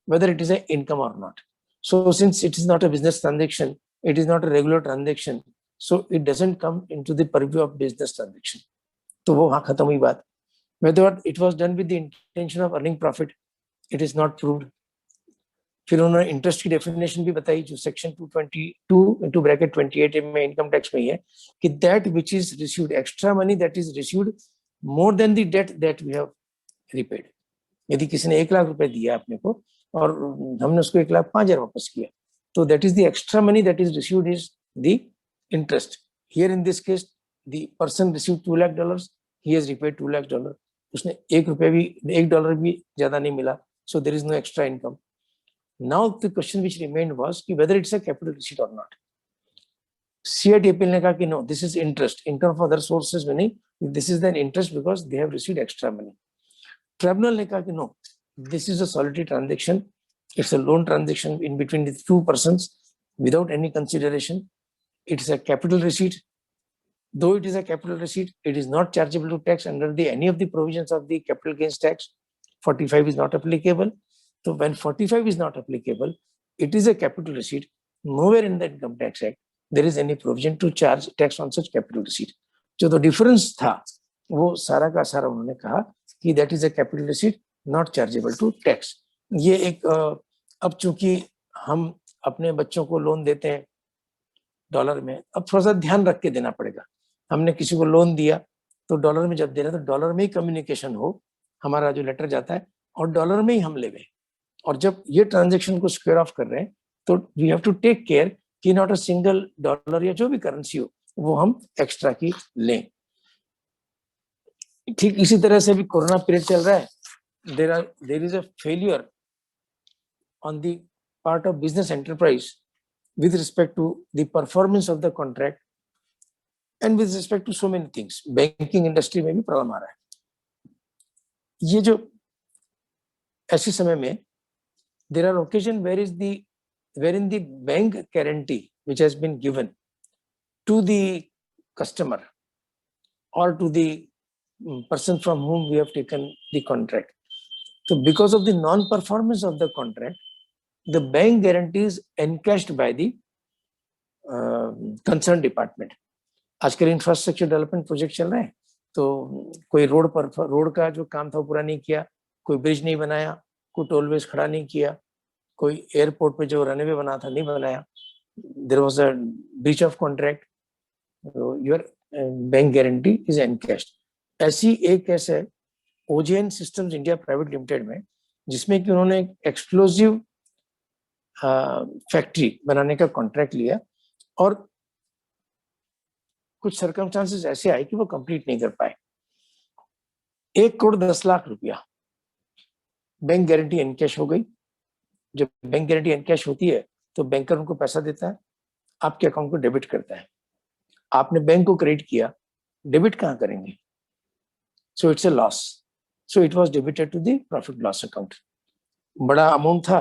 whether it is a income or not. So since it is not a business transaction, it is not a regular transaction, so it doesn't come into the purview of business transaction. तो वो वहाँ खत्म हुई बात। Whether it was done with the intention of earning profit, it is not proved. फिर उन्होंने interest की definition भी बताई जो सेक्शन 222(28) में इनकम टैक्स में ही है कि that which is received, extra money that is received more than the debt that we have repaid. यदि किसी ने 1 लाख रुपए दिया अपने को और हमने उसको 1,05,000 वापस किया, तो that is the extra money that is received is the interest. Here in this case the person received $2 lakh, he has repaid $2 lakh, उसने $1 भी ज्यादा नहीं मिला, so there is no extra income. Now the question which remained was whether it's a capital receipt or not. CITPL ने कहा कि no, this is interest, income from other sources में नहीं, this is an interest because they have received extra money. Tribunal ने कहा कि no, this is a solitary transaction, it's a loan transaction in between the two persons without any consideration. It's a capital receipt. Though it is a capital receipt, it is not chargeable to tax under any of the provisions of the capital gains tax. 45 is not applicable. So when 45 is not applicable, it is a capital receipt. Nowhere in the Income Tax Act there is any provision to charge tax on such capital receipt. जो तो difference था वो सारा का सारा उन्होंने कहा कि that is a capital receipt not chargeable to tax. ये एक अब चूंकि हम अपने बच्चों को लोन देते हैं डॉलर में, अब थोड़ा सा ध्यान रख के देना पड़ेगा। हमने किसी को लोन दिया तो डॉलर में जब दे रहे तो डॉलर में ही कम्युनिकेशन हो, हमारा जो लेटर जाता है और डॉलर में ही हम लेवे, और जब ये ट्रांजैक्शन को स्क्वायर ऑफ कर रहे हैं तो we have to take care कि नॉट अ सिंगल डॉलर या जो भी करेंसी हो वो हम एक्स्ट्रा की लें। ठीक इसी तरह से भी कोरोना पीरियड चल रहा है, there is a failure on the part of business enterprise with respect to the performance of the contract and with respect to so many things. Banking industry में भी प्रॉब्लम आ रहा है। ये जो ऐसे समय में there are occasion wherein the bank guarantee which has been given to the customer or to the person from whom we have taken the contract. So because of the non-performance of the contract, the bank guarantee is encashed by the concerned department. आजकल infrastructure development project चल रहे हैं, तो कोई road का जो काम था वो पूरा नहीं किया, कोई ब्रिज नहीं बनाया, कोई टोलवेज खड़ा नहीं किया, कोई एयरपोर्ट पे जो रनवे बना था नहीं बनाया, there was a breach of contract, your bank guarantee is encashed. ऐसी एक केस है OJN systems India private limited में, जिसमें कि उन्होंने एक्सप्लोजिव फैक्ट्री बनाने का कॉन्ट्रैक्ट लिया और कुछ सर्कमस्टांसेस ऐसे आए कि वो कंप्लीट नहीं कर पाए। 1,10,00,000 रुपया बैंक गारंटी एनकैश हो गई। जब बैंक गारंटी एनकैश होती है तो बैंकर उनको पैसा देता है, आपके अकाउंट को डेबिट करता है। आपने बैंक को क्रेडिट किया, डेबिट कहाँ करेंगे? So it's a loss, so it was debited to the profit loss account. बड़ा अमाउंट था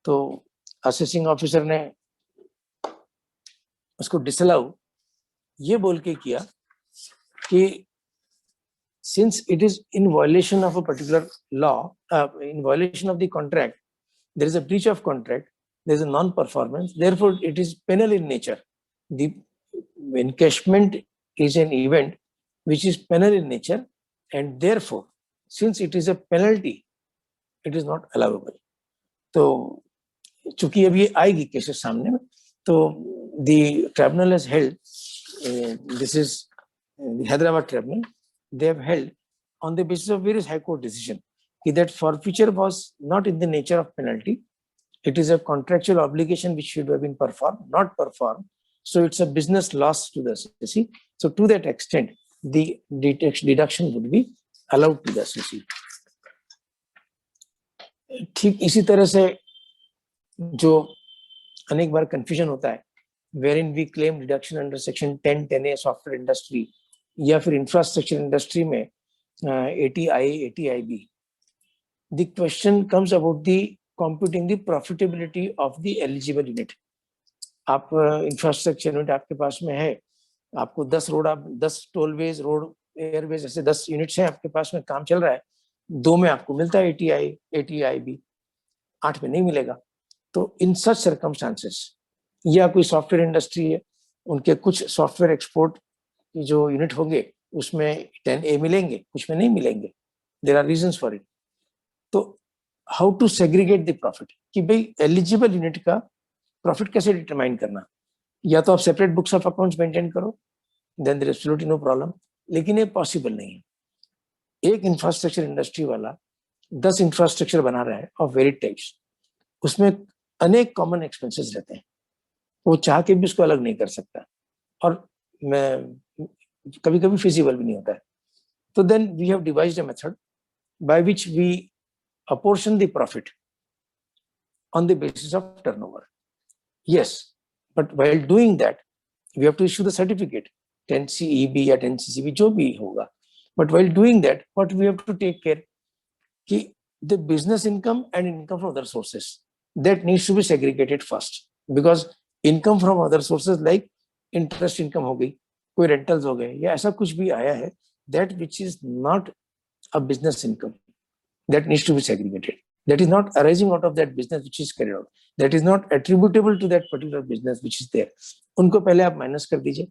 तो असेसिंग ऑफिसर ने उसको डिसअलाउ ये बोल के किया कि since it is in violation of a particular law, in violation of the contract, there is a breach of contract, there is a non-performance, therefore it is penal in nature. The encashment is an event which is penal in nature, and therefore, since it is a penalty, it is not allowable. तो चूंकि अब ये आएगी cases सामने में, तो the tribunal has held, this is the Hyderabad tribunal, they have held on the basis of various high court decision that forfeiture was not in the nature of penalty. It is a contractual obligation which should have been performed, not performed. So it's a business loss to the assessee. So to that extent, the deduction would be allowed to the assessee. ठीक इसी तरह से जो अनेक बार confusion होता है, wherein we claim deduction under section 10(10)(a) software industry या फिर infrastructure industry में 80IA, 80IB. The question comes about the computing the profitability of the eligible unit. आप infrastructure unit आपके पास में है, आपको 10 रोड, आप 10 टोलवेज, रोड, एयरवेज, ऐसे 10 यूनिट्स हैं आपके पास में, काम चल रहा है, 2 में आपको मिलता है 80IB, 8 में नहीं मिलेगा. तो इन सच सर्कमस्टांसेस, या कोई सॉफ्टवेयर इंडस्ट्री है, उनके कुछ सॉफ्टवेयर एक्सपोर्ट की जो यूनिट होंगे उसमें 10A मिलेंगे, कुछ में नहीं मिलेंगे. There are reasons for it. तो how to segregate the profit, कि भाई एलिजिबल यूनिट का प्रॉफिट कैसे डिटरमाइन करना. या तो आप separate books of accounts maintain करो, then there is absolutely no problem, लेकिन ये पॉसिबल नहीं है. एक इंफ्रास्ट्रक्चर इंडस्ट्री वाला 10 इंफ्रास्ट्रक्चर बना रहा है ऑफ वेरिड टाइप्स, उसमें अनेक कॉमन एक्सपेंसेस रहते हैं, वो चाह के भी उसको अलग नहीं कर सकता, और मैं कभी कभी फिजिबल भी नहीं होता है. तो then we have devised a method by which we apportion the profit on the basis of turnover. Yes, but while doing that, we have to issue the certificate, 10CEB or 10CCB, जो भी होगा. But while doing that, what we have to take care कि the business income and income from other sources, that needs to be segregated first, because income from other sources like interest income हो गई, कोई rentals हो गए, या ऐसा कुछ भी आया है, that which is not a business income, that needs to be segregated. That is not arising out of that business which is carried out. That is not attributable to that particular business which is there. उनको पहले आप minus कर दीजिए.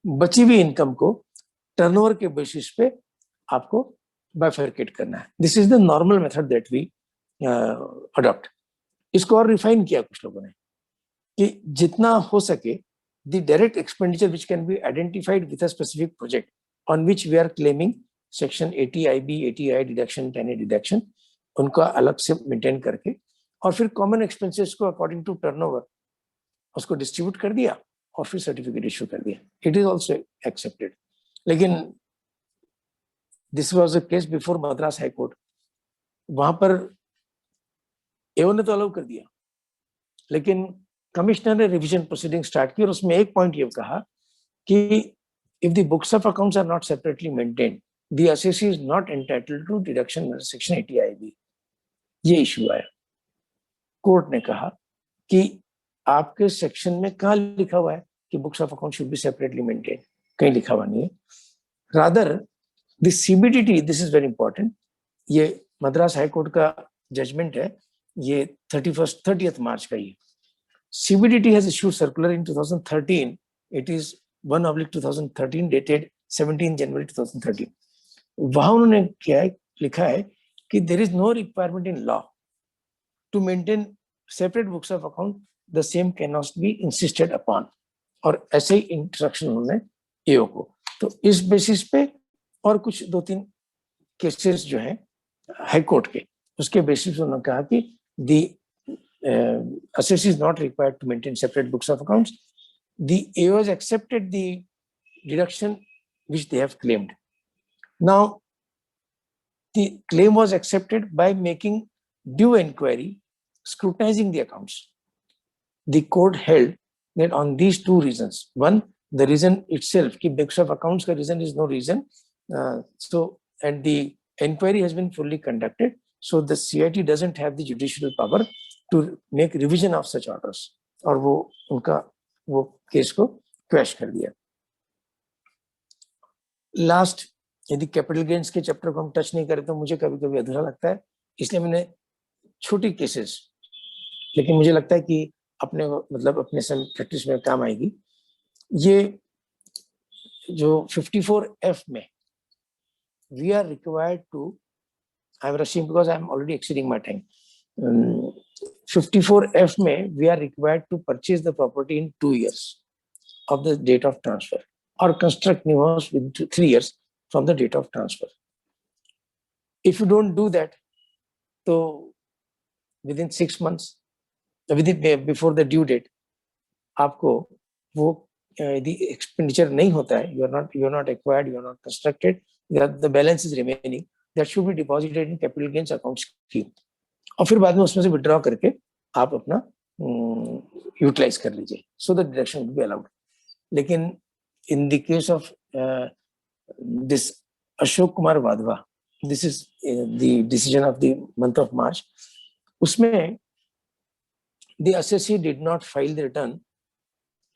बची हुई income को turnover के basis पे आपको बाइफरकेट करना है. This is the normal method that we adopt. इसको और रिफाइन किया कुछ लोगों ने कि जितना हो सके the direct expenditure which can be identified with a specific project on which we are claiming section 80IB, 80I deduction, 10A deduction, उनका अलग से मेंटेन करके, और फिर कॉमन एक्सपेंसेस को अकॉर्डिंग टू टर्नओवर उसको डिस्ट्रीब्यूट कर दिया और फिर सर्टिफिकेट इशू कर दिया. It is also accepted. लेकिन this was a case before Madras high court. वहां पर एओ ने तो अलाउ कर दिया, लेकिन कमिश्नर ने रिवीजन प्रोसीडिंग स्टार्ट की, और उसमें एक पॉइंट ये कहा कि if the books of accounts are not separately maintained, the assessee is not entitled to deduction under section 80IB. ये इशू आया. कोर्ट ने कहा कि आपके सेक्शन में कहाँ लिखा हुआ है कि books of account should be separately maintain, कहीं लिखा हुआ नहीं है. Rather the CBDT, this is very important, ये मद्रास हाई कोर्ट का जजमेंट है, ये 30th मार्च का. ये CBDT has issued circular in 2013. It is 1/2013 dated 17 January 2013. वहां उन्होंने क्या है, लिखा है कि there is no requirement in law to maintain separate books of account, the same can not be insisted upon. और ऐसे ही इंस्ट्रक्शन उन्होंने एओ को. तो इस बेसिस पे और कुछ 2-3 केसेस जो हैं हाई कोर्ट के, उसके बेसिस पे उन्होंने कहा कि the assessee is not required to maintain separate books of accounts. The AO has accepted the deduction which they have claimed. Now, the claim was accepted by making due inquiry, scrutinizing the accounts. The court held that on these 2 reasons. One, the reason itself, कि books of accounts का reason is no reason. And the inquiry has been fully conducted. So the CIT doesn't have the judicial power to make revision of such orders. और वो उनका वो case को quash कर दिया. Last, यदि capital gains के चैप्टर को हम टच नहीं करें तो मुझे कभी कभी अधूरा लगता है, इसलिए मैंने छोटी केसेस लेकिन मुझे लगता है कि अपने मतलब अपने प्रैक्टिस में काम आएगी। ये जो 54F में we are required to, I am rushing because I am already exceeding my time. 54F में we are required to purchase the property in 2 years of the date of transfer or construct new house within 3 years from the date of transfer. If you don't do that, so within 6 months, before the due date, आपको वो यदि expenditure नहीं होता है, you are not acquired, you are not constructed, the balance is remaining, that should be deposited in capital gains account scheme. और फिर बाद में उसमें से withdraw करके आप अपना utilize कर लीजिए, so the deduction will be allowed. लेकिन in the case of this Ashok Kumar Wadhwa, this is the decision of the month of March, उसमें the assessee did not file the return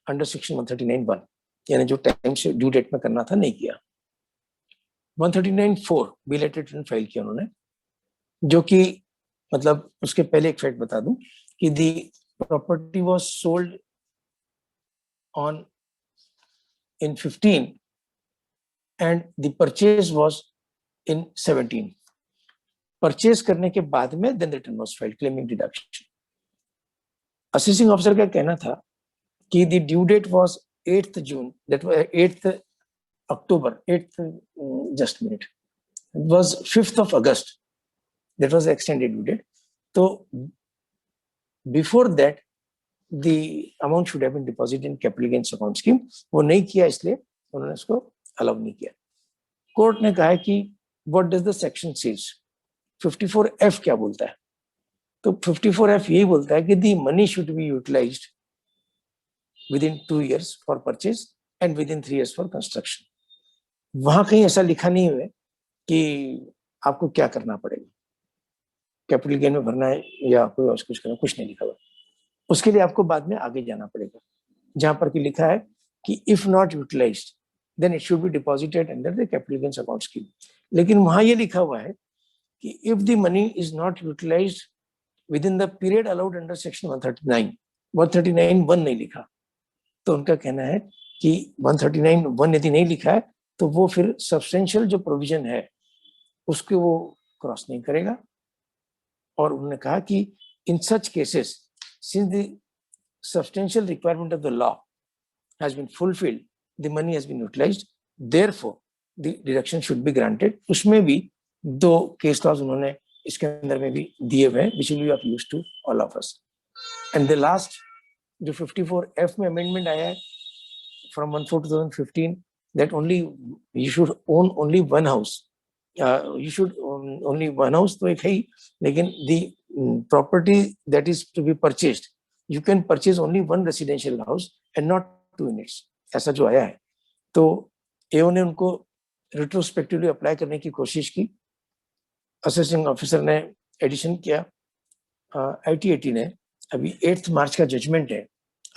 under section 139(1), यानी जो time से due date में करना था नहीं किया। 139(4) बिलेटेड रिटर्न फाइल किया उन्होंने, जो कि मतलब उसके पहले एक फैक्ट बता दूं कि दी property was sold on in 15 and the purchase was in 17. Purchase करने के बाद में then the return was filed claiming deduction. Assessing officer का कहना था कि the due date was 8th June, that was 8th October, 8th just minute, it was 5th of August, that was the extended due date. So before that the amount should have been deposited in capital gains account scheme. वो नहीं किया, इसलिए उन्होंने इसको allow नहीं किया। Court ने कहा है कि what does the section says, 54F क्या बोलता है? तो 54F यही बोलता है कि the money should be utilized within 2 years for purchase and within 3 years for construction. वहां कहीं ऐसा लिखा नहीं हुआ कि आपको क्या करना पड़ेगा, कैपिटल गेन में भरना है या कोई और कुछ करना, कुछ नहीं लिखा हुआ। उसके लिए आपको बाद में आगे जाना पड़ेगा, जहां पर कि लिखा है कि if not utilised then it should be deposited under the capital gains account scheme. लेकिन वहां ये लिखा हुआ है कि if the money is not utilised within the period allowed under section 139(1) नहीं लिखा। तो उनका कहना है कि 139(1) यदि नहीं लिखा है तो वो फिर सब्सटेंशियल जो प्रोविजन है उसको वो क्रॉस नहीं करेगा। और उन्होंने कहा कि in such cases, since the substantial requirement of the law has been fulfilled, the money has been utilized, therefore the deduction should be granted. उसमें भी 2 case laws उन्होंने इसके अंदर में भी दिए हुए हैं, which will be of use to all of us. And the last जो 54F में amendment आया है from 1/4/2015, that only you should own only one house. You should own only one house, तो एक है ही, लेकिन the property that is to be purchased, you can purchase only one residential house and not 2 units, ऐसा जो आया है। तो एओ ने उनको retrospectively अप्लाई करने की कोशिश की, असेसिंग ऑफिसर ने एडिशन किया, ITAT ने अभी 8 मार्च का जजमेंट है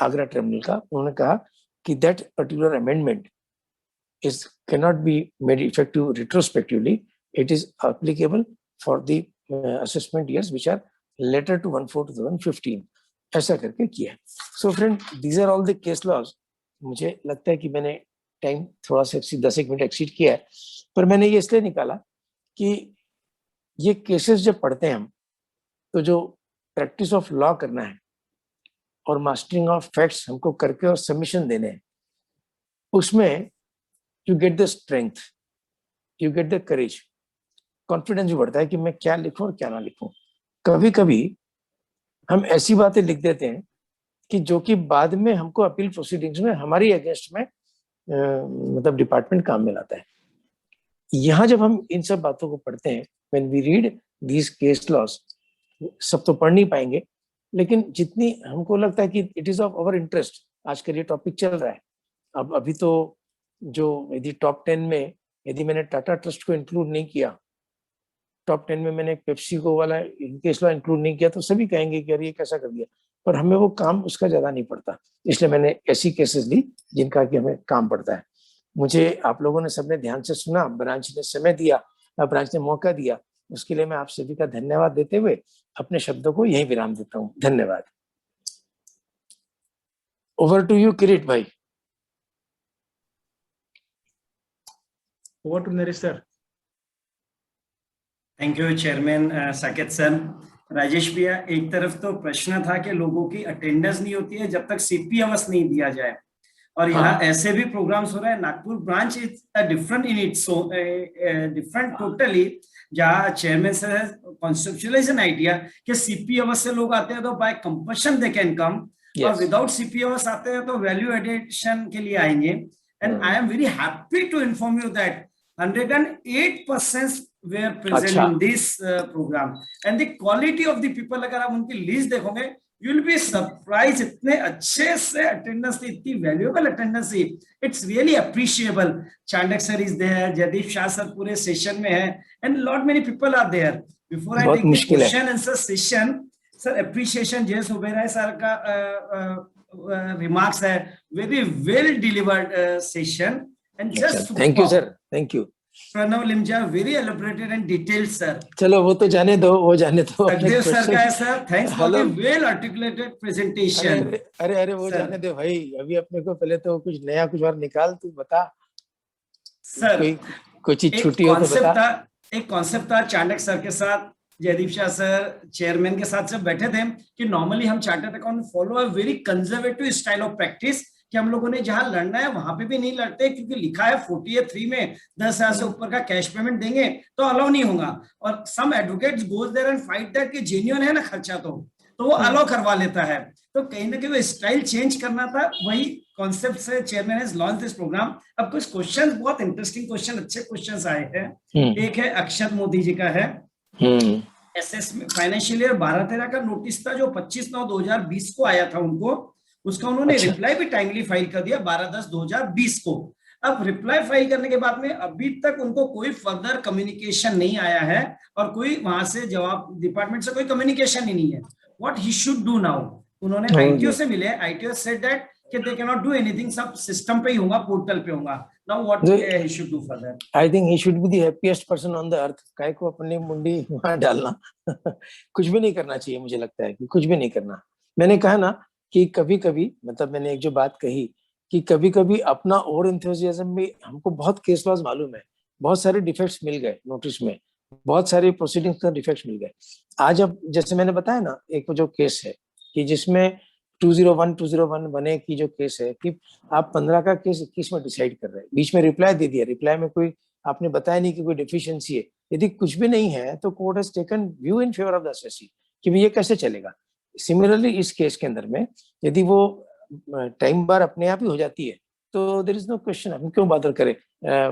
आगरा ट्रिब्यूनल का, उन्होंने कहा कि that particular amendment cannot be made effective retrospectively, it is applicable for the assessment years which are later to 1/4/2015, ऐसा करके किया। So friend, these are all the case laws. मुझे लगता है कि मैंने टाइम थोड़ा सा 10 मिनट एक्सीड किया है, पर मैंने ये इसलिए निकाला कि ये केसेस जब पढ़ते हैं हम, तो जो प्रैक्टिस ऑफ लॉ करना है और मास्टरिंग ऑफ फैक्ट्स हमको करके और सबमिशन देने हैं, उसमें you get the strength, you get the courage, confidence भी बढ़ता है कि मैं क्या लिखूं और क्या ना लिखूं। कभी कभी हम ऐसी बातें लिख देते हैं कि जो कि बाद में हमको अपील प्रोसीडिंग्स में हमारी अगेंस्ट में मतलब डिपार्टमेंट काम में लाता है। यहाँ जब हम इन सब बातों को पढ़ते हैं, when we read these case laws, सब तो पढ़ नहीं पाएंगे, लेकिन जितनी हमको लगता है कि it is of our interest, आजकल ये टॉपिक चल रहा है। अब अभी तो जो यदि टॉप 10 में यदि मैंने टाटा ट्रस्ट को इंक्लूड नहीं किया, टॉप 10 में मैंने पेप्सी को वाला केस लॉ इंक्लूड नहीं किया, तो सभी कहेंगे कि यार ये कैसा कर दिया, पर हमें वो काम उसका ज्यादा नहीं पड़ता, इसलिए मैंने ऐसी केसेस ली जिनका कि हमें काम पड़ता है। मुझे आप लोगों ने सबने ध्यान से सुना, ब्रांच ने समय दिया, ब्रांच ने मौका दिया, उसके लिए मैं आप सभी का धन्यवाद देते हुए अपने शब्दों को यहीं विराम देता हूँ। धन्यवाद। ओवर टू यू किरीट भाई। Over to Naresh sir. Thank you chairman Saket sir. Rajesh भैया, एक तरफ तो प्रश्न था कि लोगों की अटेंडेंस नहीं होती है जब तक सीपी अवर्स नहीं दिया जाए, और यहाँ ऐसे भी प्रोग्राम्स हो रहे हैं। Nagpur branch is different in its different totally, जहाँ chairman sir conceptualise an idea कि सीपी अवर्स से लोग आते हैं तो by compulsion they can come, और विदाउट सीपी अवर्स आते हैं तो वैल्यू एडिशन के लिए आएंगे। And I am very happy to inform you that 108% were present in this program, and the quality of the people, अगर आप उनकी लिस्ट देखोगे you will be surprised, इतने अच्छे से अटेंडेंस थी, इतनी वैल्यूएबल अटेंडेंस थी। It's really appreciable. Chandak sir is there, Jaydeep Shah sir पूरे सेशन में है, and lot many people are there. Before I take the question answer session, sir appreciation Jay Subera sir का रिमार्क्स है, very well delivered session, and just thank you sir, thank you. Pranav Limja, very elaborated and detailed sir. चलो वो तो जाने दो, वो जाने दो। सखदेव सर का है sir, thanks for the well articulated presentation. अरे वो जाने दो भाई, अभी अपने को पहले तो कुछ नया कुछ और निकाल, तू बता सर। कोई चीज छुट्टी हो तो बता। एक कॉन्सेप्ट था चाणक्य सर के साथ, जयदीप शाह सर चेयरमैन के साथ सब बैठे थे कि नॉर्मली हम chartered account follow a very conservative style of practice, कि हम लोगों ने जहां लड़ना है वहां पे भी नहीं लड़ते, क्योंकि लिखा है 48(3) में 10,000 से ऊपर का कैश पेमेंट देंगे तो अलाउ नहीं होगा, और some advocates goes there and fight that कि जेन्युइन है ना खर्चा, तो वो अलाउ करवा लेता है। तो कहीं ना कहीं वो स्टाइल चेंज करना था, वही कॉन्सेप्ट से chairman has launch this programme. अब कुछ क्वेश्चन, बहुत इंटरेस्टिंग क्वेश्चन, अच्छे क्वेश्चन आए हैं। एक है अक्षत मोदी जी का है, एसएसमेंट फाइनेंशियल ईयर 12-13 का नोटिस था जो 25/9/2020 को आया था उनको, उसका उन्होंने रिप्लाई भी टाइमली फाइल कर दिया 12/10/2020 को। अब रिप्लाई फाइल करने के बाद में अभी तक उनको कोई फर्दर कम्युनिकेशन नहीं आया है, और कोई वहां से जवाब डिपार्टमेंट से कोई कम्युनिकेशन ही नहीं है। What he should do now? उन्होंने आईटीओ से मिले, आईटीओ सेड दैट कि they can not do anything, सब सिस्टम पे ही होगा, पोर्टल पे होगा। Now what he should do further? I think he should be the happiest person on the earth. काय को अपनी मुंडी वहां डालना कुछ भी नहीं करना चाहिए, मुझे लगता है कि कुछ भी नहीं करना। मैंने कहा ना कि कभी कभी, मतलब मैंने एक जो बात कही कि कभी कभी अपना ओवर एंथुसियाज्म भी, हमको बहुत केस लॉज मालूम है, बहुत सारे डिफेक्ट्स मिल गए नोटिस में, बहुत सारे प्रोसीडिंग्स का डिफेक्ट्स मिल गए। आज अब जैसे मैंने बताया ना, एक जो केस है कि जिसमें 201 की जो केस है कि आप 15 का केस 21 में डिसाइड कर रहे हैं, बीच में रिप्लाई दे दिया, रिप्लाई में कोई आपने बताया नहीं कि कोई डेफिशिएंसी है। यदि कुछ भी नहीं है तो court has taken view in favour of the assessee कि ये कैसे चलेगा। सिमिलरली इस केस के अंदर में यदि वो टाइम बार अपने आप ही हो जाती है तो देयर इज नो क्वेश्चन, हम क्यों बॉदर करें,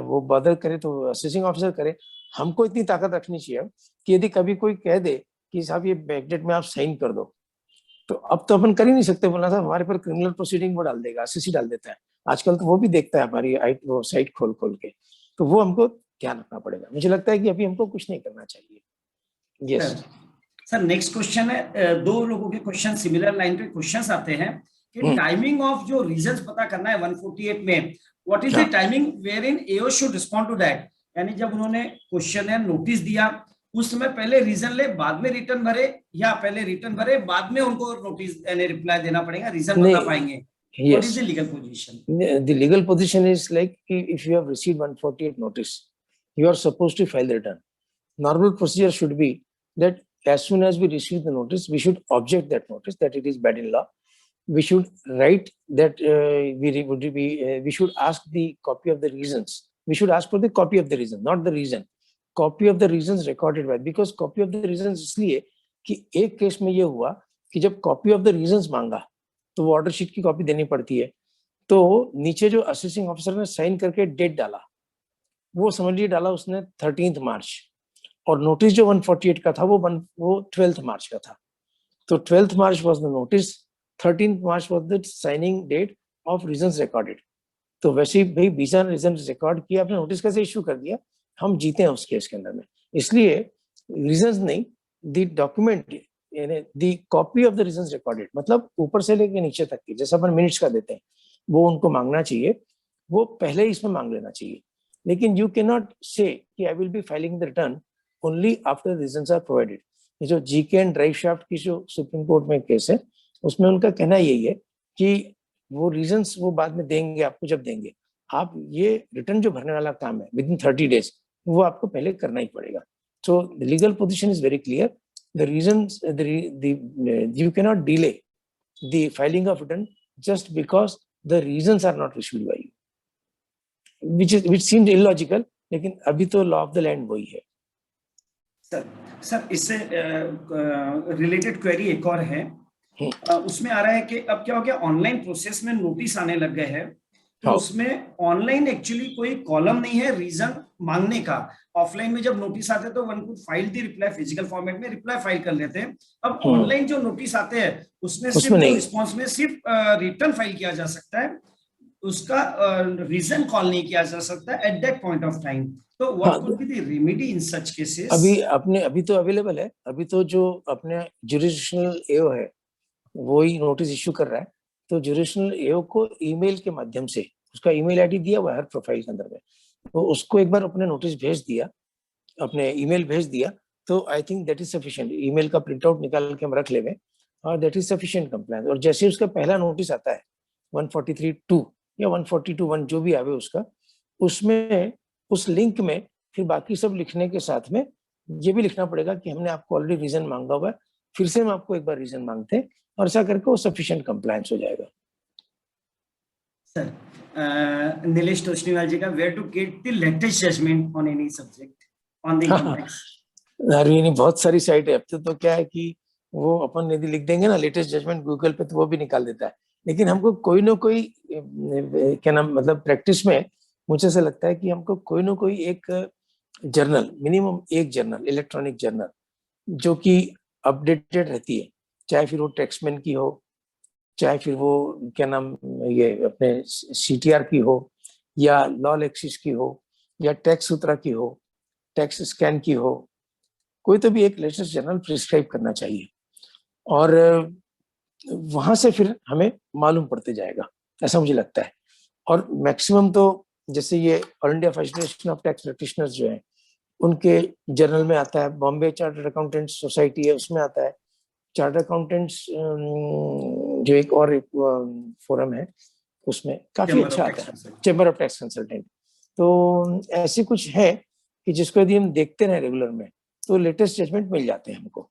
वो बॉदर करे तो असेसिंग ऑफिसर करे। हमको इतनी ताकत रखनी चाहिए कि यदि कभी कोई कह दे कि साहब ये बैकडेट में आप साइन कर दो, तो अब तो अपन कर ही नहीं सकते, बोलना था हमारे पर क्रिमिनल प्रोसीडिंग वो डाल देगा, असेसी डाल देता है आजकल, तो वो भी देखता है हमारी वो साइट खोल के, तो वो हमको ध्यान रखना पड़ेगा। मुझे लगता है कि अभी हमको कुछ नहीं करना चाहिए। यस सर, नेक्स्ट क्वेश्चन है, दो लोगों के क्वेश्चन सिमिलर लाइन पे क्वेश्चंस आते हैं कि टाइमिंग ऑफ जो रीजंस पता करना है 148 में, what is the timing wherein AO should respond to that? यानी जब उन्होंने क्वेश्चन है नोटिस दिया उस समय पहले रीजन ले बाद में रिटर्न भरे, या पहले रिटर्न भरे बाद में उनको नोटिस यानी रिप्लाई देना पड़ेगा, रीजन बता पाएंगे? What is the legal position? The legal position is like if you have received 148 notice, you are supposed to file the return. Normal procedure should be that as soon as we receive the notice, we should object that notice that it is bad in law. We should write that we should ask the copy of the reasons. We should ask for the copy of the reason, not the reason. Copy of the reasons recorded by, because copy of the reasons इसलिए कि एक case में ये हुआ कि जब copy of the reasons मांगा तो वो ऑर्डर शीट की कॉपी देनी पड़ती है, तो नीचे जो असेसिंग ऑफिसर ने साइन करके डेट डाला, वो समझ लीजिए डाला उसने 13 मार्च, और नोटिस जो 148 का था वो 12 मार्च का था। तो 12 March was the notice, 13 March was the signing date of reasons recorded. तो वैसे ही भाई 20 रीजंस रिकॉर्ड किया, आपने नोटिस कैसे इश्यू कर दिया? हम जीते हैं उस केस के अंदर में। इसलिए रीजंस नहीं, the document the copy of the reasons recorded, मतलब ऊपर से लेके नीचे तक की, जैसे अपन मिनट्स का देते हैं वो उनको मांगना चाहिए, वो पहले ही इसमें मांग लेना चाहिए। लेकिन यू कैन नॉट से कि I will be filing the return only after reasons are provided. ये जो GK एंड ड्राइव शाफ्ट की जो सुप्रीम कोर्ट में केस है, उसमें उनका कहना यही है कि वो रीजंस वो बाद में देंगे आपको, जब देंगे आप ये रिटर्न जो भरने वाला काम है विद इन 30 days, वो आपको पहले करना ही पड़ेगा. So the legal position is very clear. The reasons, you cannot delay the filing of return just because the reasons are not issued by you, which seems illogical. लेकिन अभी तो law of the land वही है. Sir इससे related query एक और है. उसमें आ रहा है कि अब क्या हो गया, ऑनलाइन प्रोसेस में नोटिस आने लग गए हैं, तो उसमें ऑनलाइन एक्चुअली कोई कॉलम नहीं है रीजन मांगने का. ऑफलाइन में जब नोटिस आते हैं तो one could file the reply physical format में, रिप्लाई फाइल कर लेते हैं. अब ऑनलाइन जो नोटिस आते हैं उसमें सिर्फ रिस्पॉन्स में सिर्फ रिटर्न फाइल किया जा सकता है, उसका रीजन कॉल नहीं किया जा सकता at that point of time. तो what could be the remedy in such cases? अभी तो अवेलेबल है. अभी तो जो अपने जुरिडिक्शनल एओ है वो ही नोटिस इश्यू कर रहा है. तो जुरिडिक्शनल एओ को ईमेल के माध्यम से, उसका ईमेल आईडी दिया हुआ है हर प्रोफाइल के अंदर में, तो उसको एक बार अपने नोटिस भेज दिया, अपने ईमेल भेज दिया, तो I think that is sufficient. Email का प्रिंट आउट निकाल के हम रख लेंगे और दैट इज सफिशिएंट कंप्लायंस. और जैसे उसका पहला नोटिस आता है 143(2) या 142(1) जो भी आवे उसका, उसमें उस लिंक में फिर बाकी सब लिखने के साथ में ये भी लिखना पड़ेगा कि हमने आपको ऑलरेडी रीजन मांगा हुआ है, फिर से हम आपको एक बार रीजन मांगते हैं, और ऐसा करके वो सफिशिएंट कंप्लायंस हो जाएगा. सर नीलेश तोष्णीवाल जी का, where to get the latest judgment on any subject on the income tax? अरे बहुत सारी साइट है. अब तो क्या है कि वो अपन यदि लिख देंगे ना लेटेस्ट जजमेंट गूगल पे, तो वो भी निकाल देता है. लेकिन हमको कोई ना कोई क्या नाम, मतलब प्रैक्टिस में मुझे ऐसा लगता है कि हमको कोई ना कोई एक जर्नल, मिनिमम एक जर्नल, इलेक्ट्रॉनिक जर्नल जो कि अपडेटेड रहती है, चाहे फिर वो टैक्समैन की हो, चाहे फिर वो क्या नाम ये अपने CTR की हो, या लॉ लेक्सिस की हो, या टैक्स सूत्रा की हो, टैक्स स्कैन की हो, कोई तो भी एक लेटेस्ट जर्नल प्रिस्क्राइब करना चाहिए. और वहां से फिर हमें मालूम पड़ते जाएगा, ऐसा मुझे लगता है. और मैक्सिमम तो जैसे ये all India federation of tax practitioners जो है, उनके जर्नल में आता है. बॉम्बे चार्टर्ड अकाउंटेंट्स सोसाइटी है, उसमें आता है. चार्टर्ड अकाउंटेंट्स जो एक और फोरम है, उसमें काफी अच्छा आता है, चैम्बर ऑफ टैक्स कंसल्टेंट. तो ऐसे कुछ है कि जिसको यदि हम देखते रहे रेगुलर में, तो लेटेस्ट जजमेंट मिल जाते हैं हमको.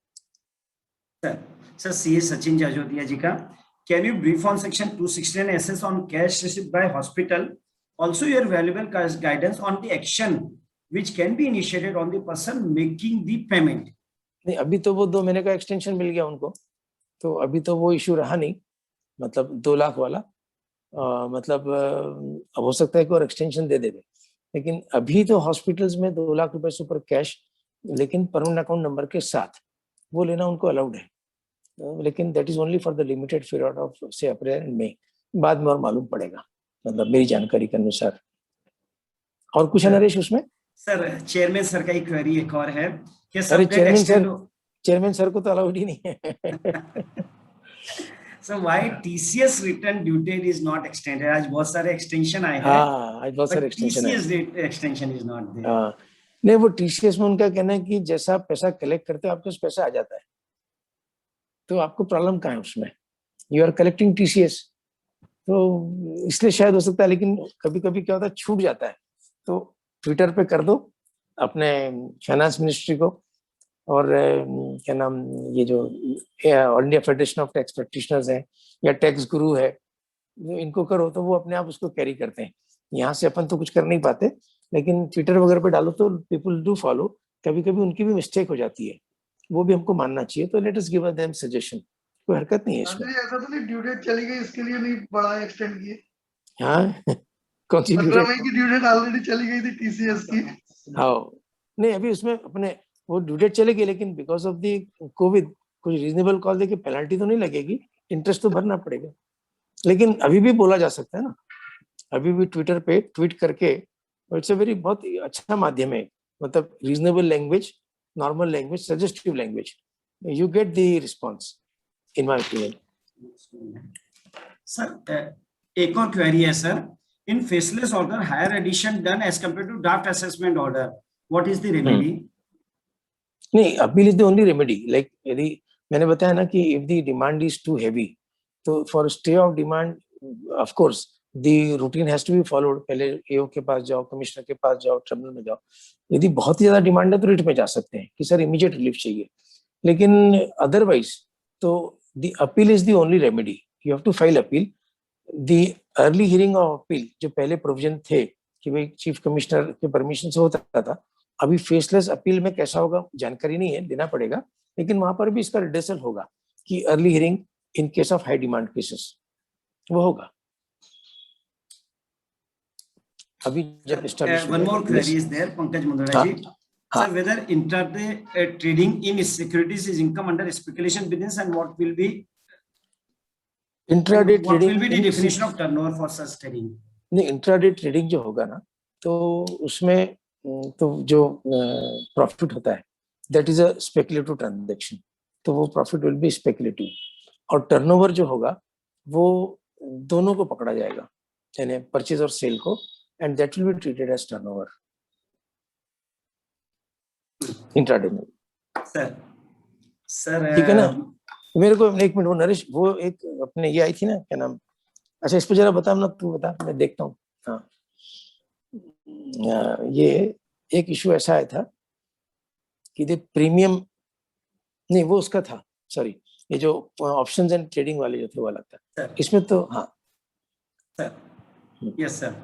सर CA सचिन जाजोतिया जी का, can you brief on section 269 SS on cash received by hospital, also your valuable guidance on the action which can be initiated on the person making the payment? नहीं, अभी तो वो 2 महीने का एक्सटेंशन मिल गया उनको, तो अभी तो वो इशू रहा नहीं, मतलब 2 लाख वाला. मतलब अब हो सकता है कि और एक्सटेंशन दे देवे. लेकिन अभी तो हॉस्पिटल्स में 2 लाख रुपए से ऊपर कैश, लेकिन परमानेंट अकाउंट नंबर के साथ वो लेना उनको अलाउड है. लेकिन that is only for the limited period of से अप्रैल एंड मई. बाद में और मालूम पड़ेगा, मतलब मेरी जानकारी के अनुसार. और कुछ है नरेश उसमें? सर चेयरमैन सर का एक क्वेरी एक और है कि अरे चेयरमैन सर को तो अलाउड ही नहीं है. So why TCS return due date is not extended? आज बहुत सारे एक्सटेंशन आए हैं. हाँ, आज बहुत सारे एक्सटेंशन है. TCS extension is not there. हाँ, नहीं, वो TCS में उनका कहना है कि जैसा आप पैसा कलेक्ट करते हो आपके पास पैसा आ जाता है, तो आपको प्रॉब्लम कहाँ है उसमें? यू आर कलेक्टिंग TCS, तो इसलिए शायद हो सकता है. लेकिन कभी कभी क्या होता है, छूट जाता है, तो ट्विटर पे कर दो अपने फाइनेंस मिनिस्ट्री को, और क्या नाम, ये जो all India federation of tax practitioners है या टैक्स गुरु है, इनको करो तो वो अपने आप उसको कैरी करते हैं. यहाँ से अपन तो कुछ कर नहीं पाते, लेकिन ट्विटर वगैरह पे डालो तो पीपल डू फॉलो. कभी कभी उनकी भी मिस्टेक हो जाती है, वो भी हमको मानना चाहिए. तो let us give them suggestion, कोई हरकत नहीं है इसमें. ऐसा तो नहीं ड्यू डेट चली गई इसके लिए नहीं बढ़ा एक्सटेंड किए? हाँ, कौन सी 15 मई की ड्यू डेट ऑलरेडी चली गई थी TCS की. हाँ, नहीं अभी उसमें अपने वो ड्यू डेट चलेगी, लेकिन बिकॉज ऑफ द कोविड कुछ रीजनेबल कॉल देके पेनल्टी तो नहीं लगेगी, इंटरेस्ट तो भरना पड़ेगा. लेकिन अभी भी बोला जा सकता है ना, अभी भी ट्विटर पे ट्वीट करके. इट्स अ वेरी बहुत अच्छा माध्यम है, मतलब reasonable language, normal language, suggestive language, you get the response in my opinion. Sir एक और क्वेरी है sir, in faceless order higher addition done as compare to draft assessment order, what is the remedy? नहीं, appeal is the only remedy. Like यदि मैंने बताया ना कि if the demand is too heavy, तो for stay of demand of course the routine has to be followed. पहले एओ के पास जाओ, कमिश्नर के पास जाओ, ट्रिब्यूनल में जाओ. यदि बहुत ही ज्यादा डिमांड है तो रिट में जा सकते हैं कि सर इमीडिएट रिलीफ चाहिए. लेकिन अदरवाइज तो the appeal is the only remedy. You have to file appeal. The early hearing of appeal जो पहले प्रोविजन थे कि भाई चीफ कमिश्नर के परमिशन से होता था, अभी फेसलेस अपील में कैसा होगा जानकारी नहीं है, देना पड़ेगा. लेकिन वहां पर भी इसका रिडर्सल होगा कि early hearing in case of high demand cases वो होगा. अभी जब one more query is there, Pankaj Mundra ji. Sir, whether intraday trading in securities is income under speculation business, and what will be intraday what trading? will be the definition of turnover for such trading? नहीं, intraday trading जो होगा ना, तो उसमें तो जो profit होता है that is a speculative transaction, तो वो प्रॉफिट विल बी स्पेकुलेटिव. और टर्नओवर जो होगा वो दोनों को पकड़ा जाएगा, यानी परचेज और सेल को, and that will be treated as turnover intraday में. सर ठीक है ना. मेरे को एक मिनट, वो नरेश, वो एक अपने ये आई थी ना, क्या नाम, अच्छा इस पे जरा बता ना, तू बता, मैं देखता हूँ. हाँ, ये एक इशू ऐसा आया था कि दे प्रीमियम, नहीं वो उसका था, सॉरी, ये जो ऑप्शंस एंड ट्रेडिंग वाले जो थे वो अलग था. इसमें तो हाँ सर, यस सर.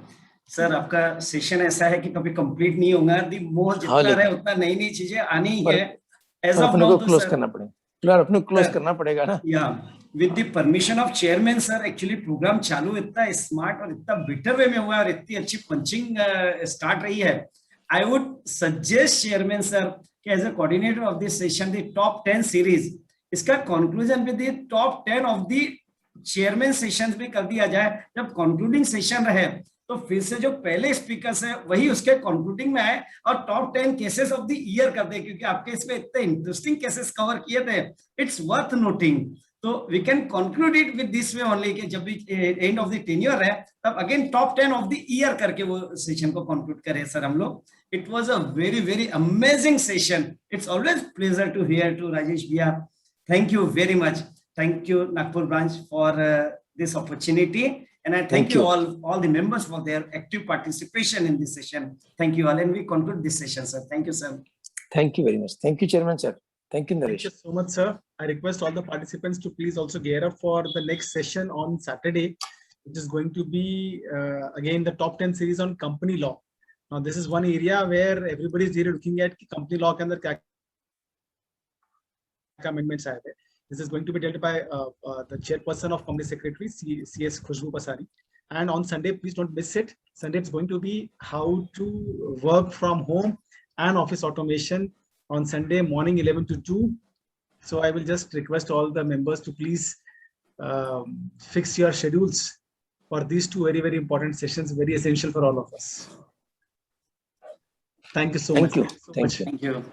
सर आपका सेशन ऐसा है कि कभी कंप्लीट नहीं होगा. दी मोह जितना रहे उतना नई नई चीजें आनी ही है. एज ऑफ नाउ क्लोज करना पड़ेगा, अपने क्लोज करना पड़ेगा ना. या with the permission of chairman sir, actually programme चालू इतना स्मार्ट और इतना बेटर वे में हुआ और इतनी अच्छी पंचिंग स्टार्ट रही है. I would suggest chairman sir कि as a coordinator of this session the top 10 series, इसका conclusion with the top 10 of the chairman sessions भी कर दिया जाए. जब कंक्लूडिंग सेशन रहे तो फिर से जो पहले स्पीकर्स है वही उसके कंक्लूडिंग में आए और top 10 cases of the year कर दे, क्योंकि आपके इसमें इतने इंटरेस्टिंग केसेस कवर किए थे. It's worth noting. तो we can conclude it with this way only कि जब भी एंड ऑफ द टेन्योर है तब again top 10 of the year करके वो सेशन को कंक्लूड करें सर हम लोग. It was a very very amazing session. It's always pleasure to hear to Rajesh भैया. Thank you very much. Thank you Nagpur branch for this opportunity, and I thank you all the members for their active participation in this session. Thank you all, and we conclude this session, sir. Thank you, sir. Thank you very much. Thank you, Chairman, sir. Thank you, Naresh. Thank you so much, sir. I request all the participants to please also gear up for the next session on Saturday, which is going to be again the top 10 series on company law. Now, this is one area where everybody is really looking at company law के अंदर क्या amendments आए थे. This is going to be dealt by the chairperson of Company Secretary, CS Khushbu Pasari. And on Sunday, please don't miss it. Sunday it's going to be how to work from home and office automation on Sunday morning 11 to 2. So I will just request all the members to please fix your schedules for these two very, very important sessions, very essential for all of us. Thank you so much. Thank you. Thank you.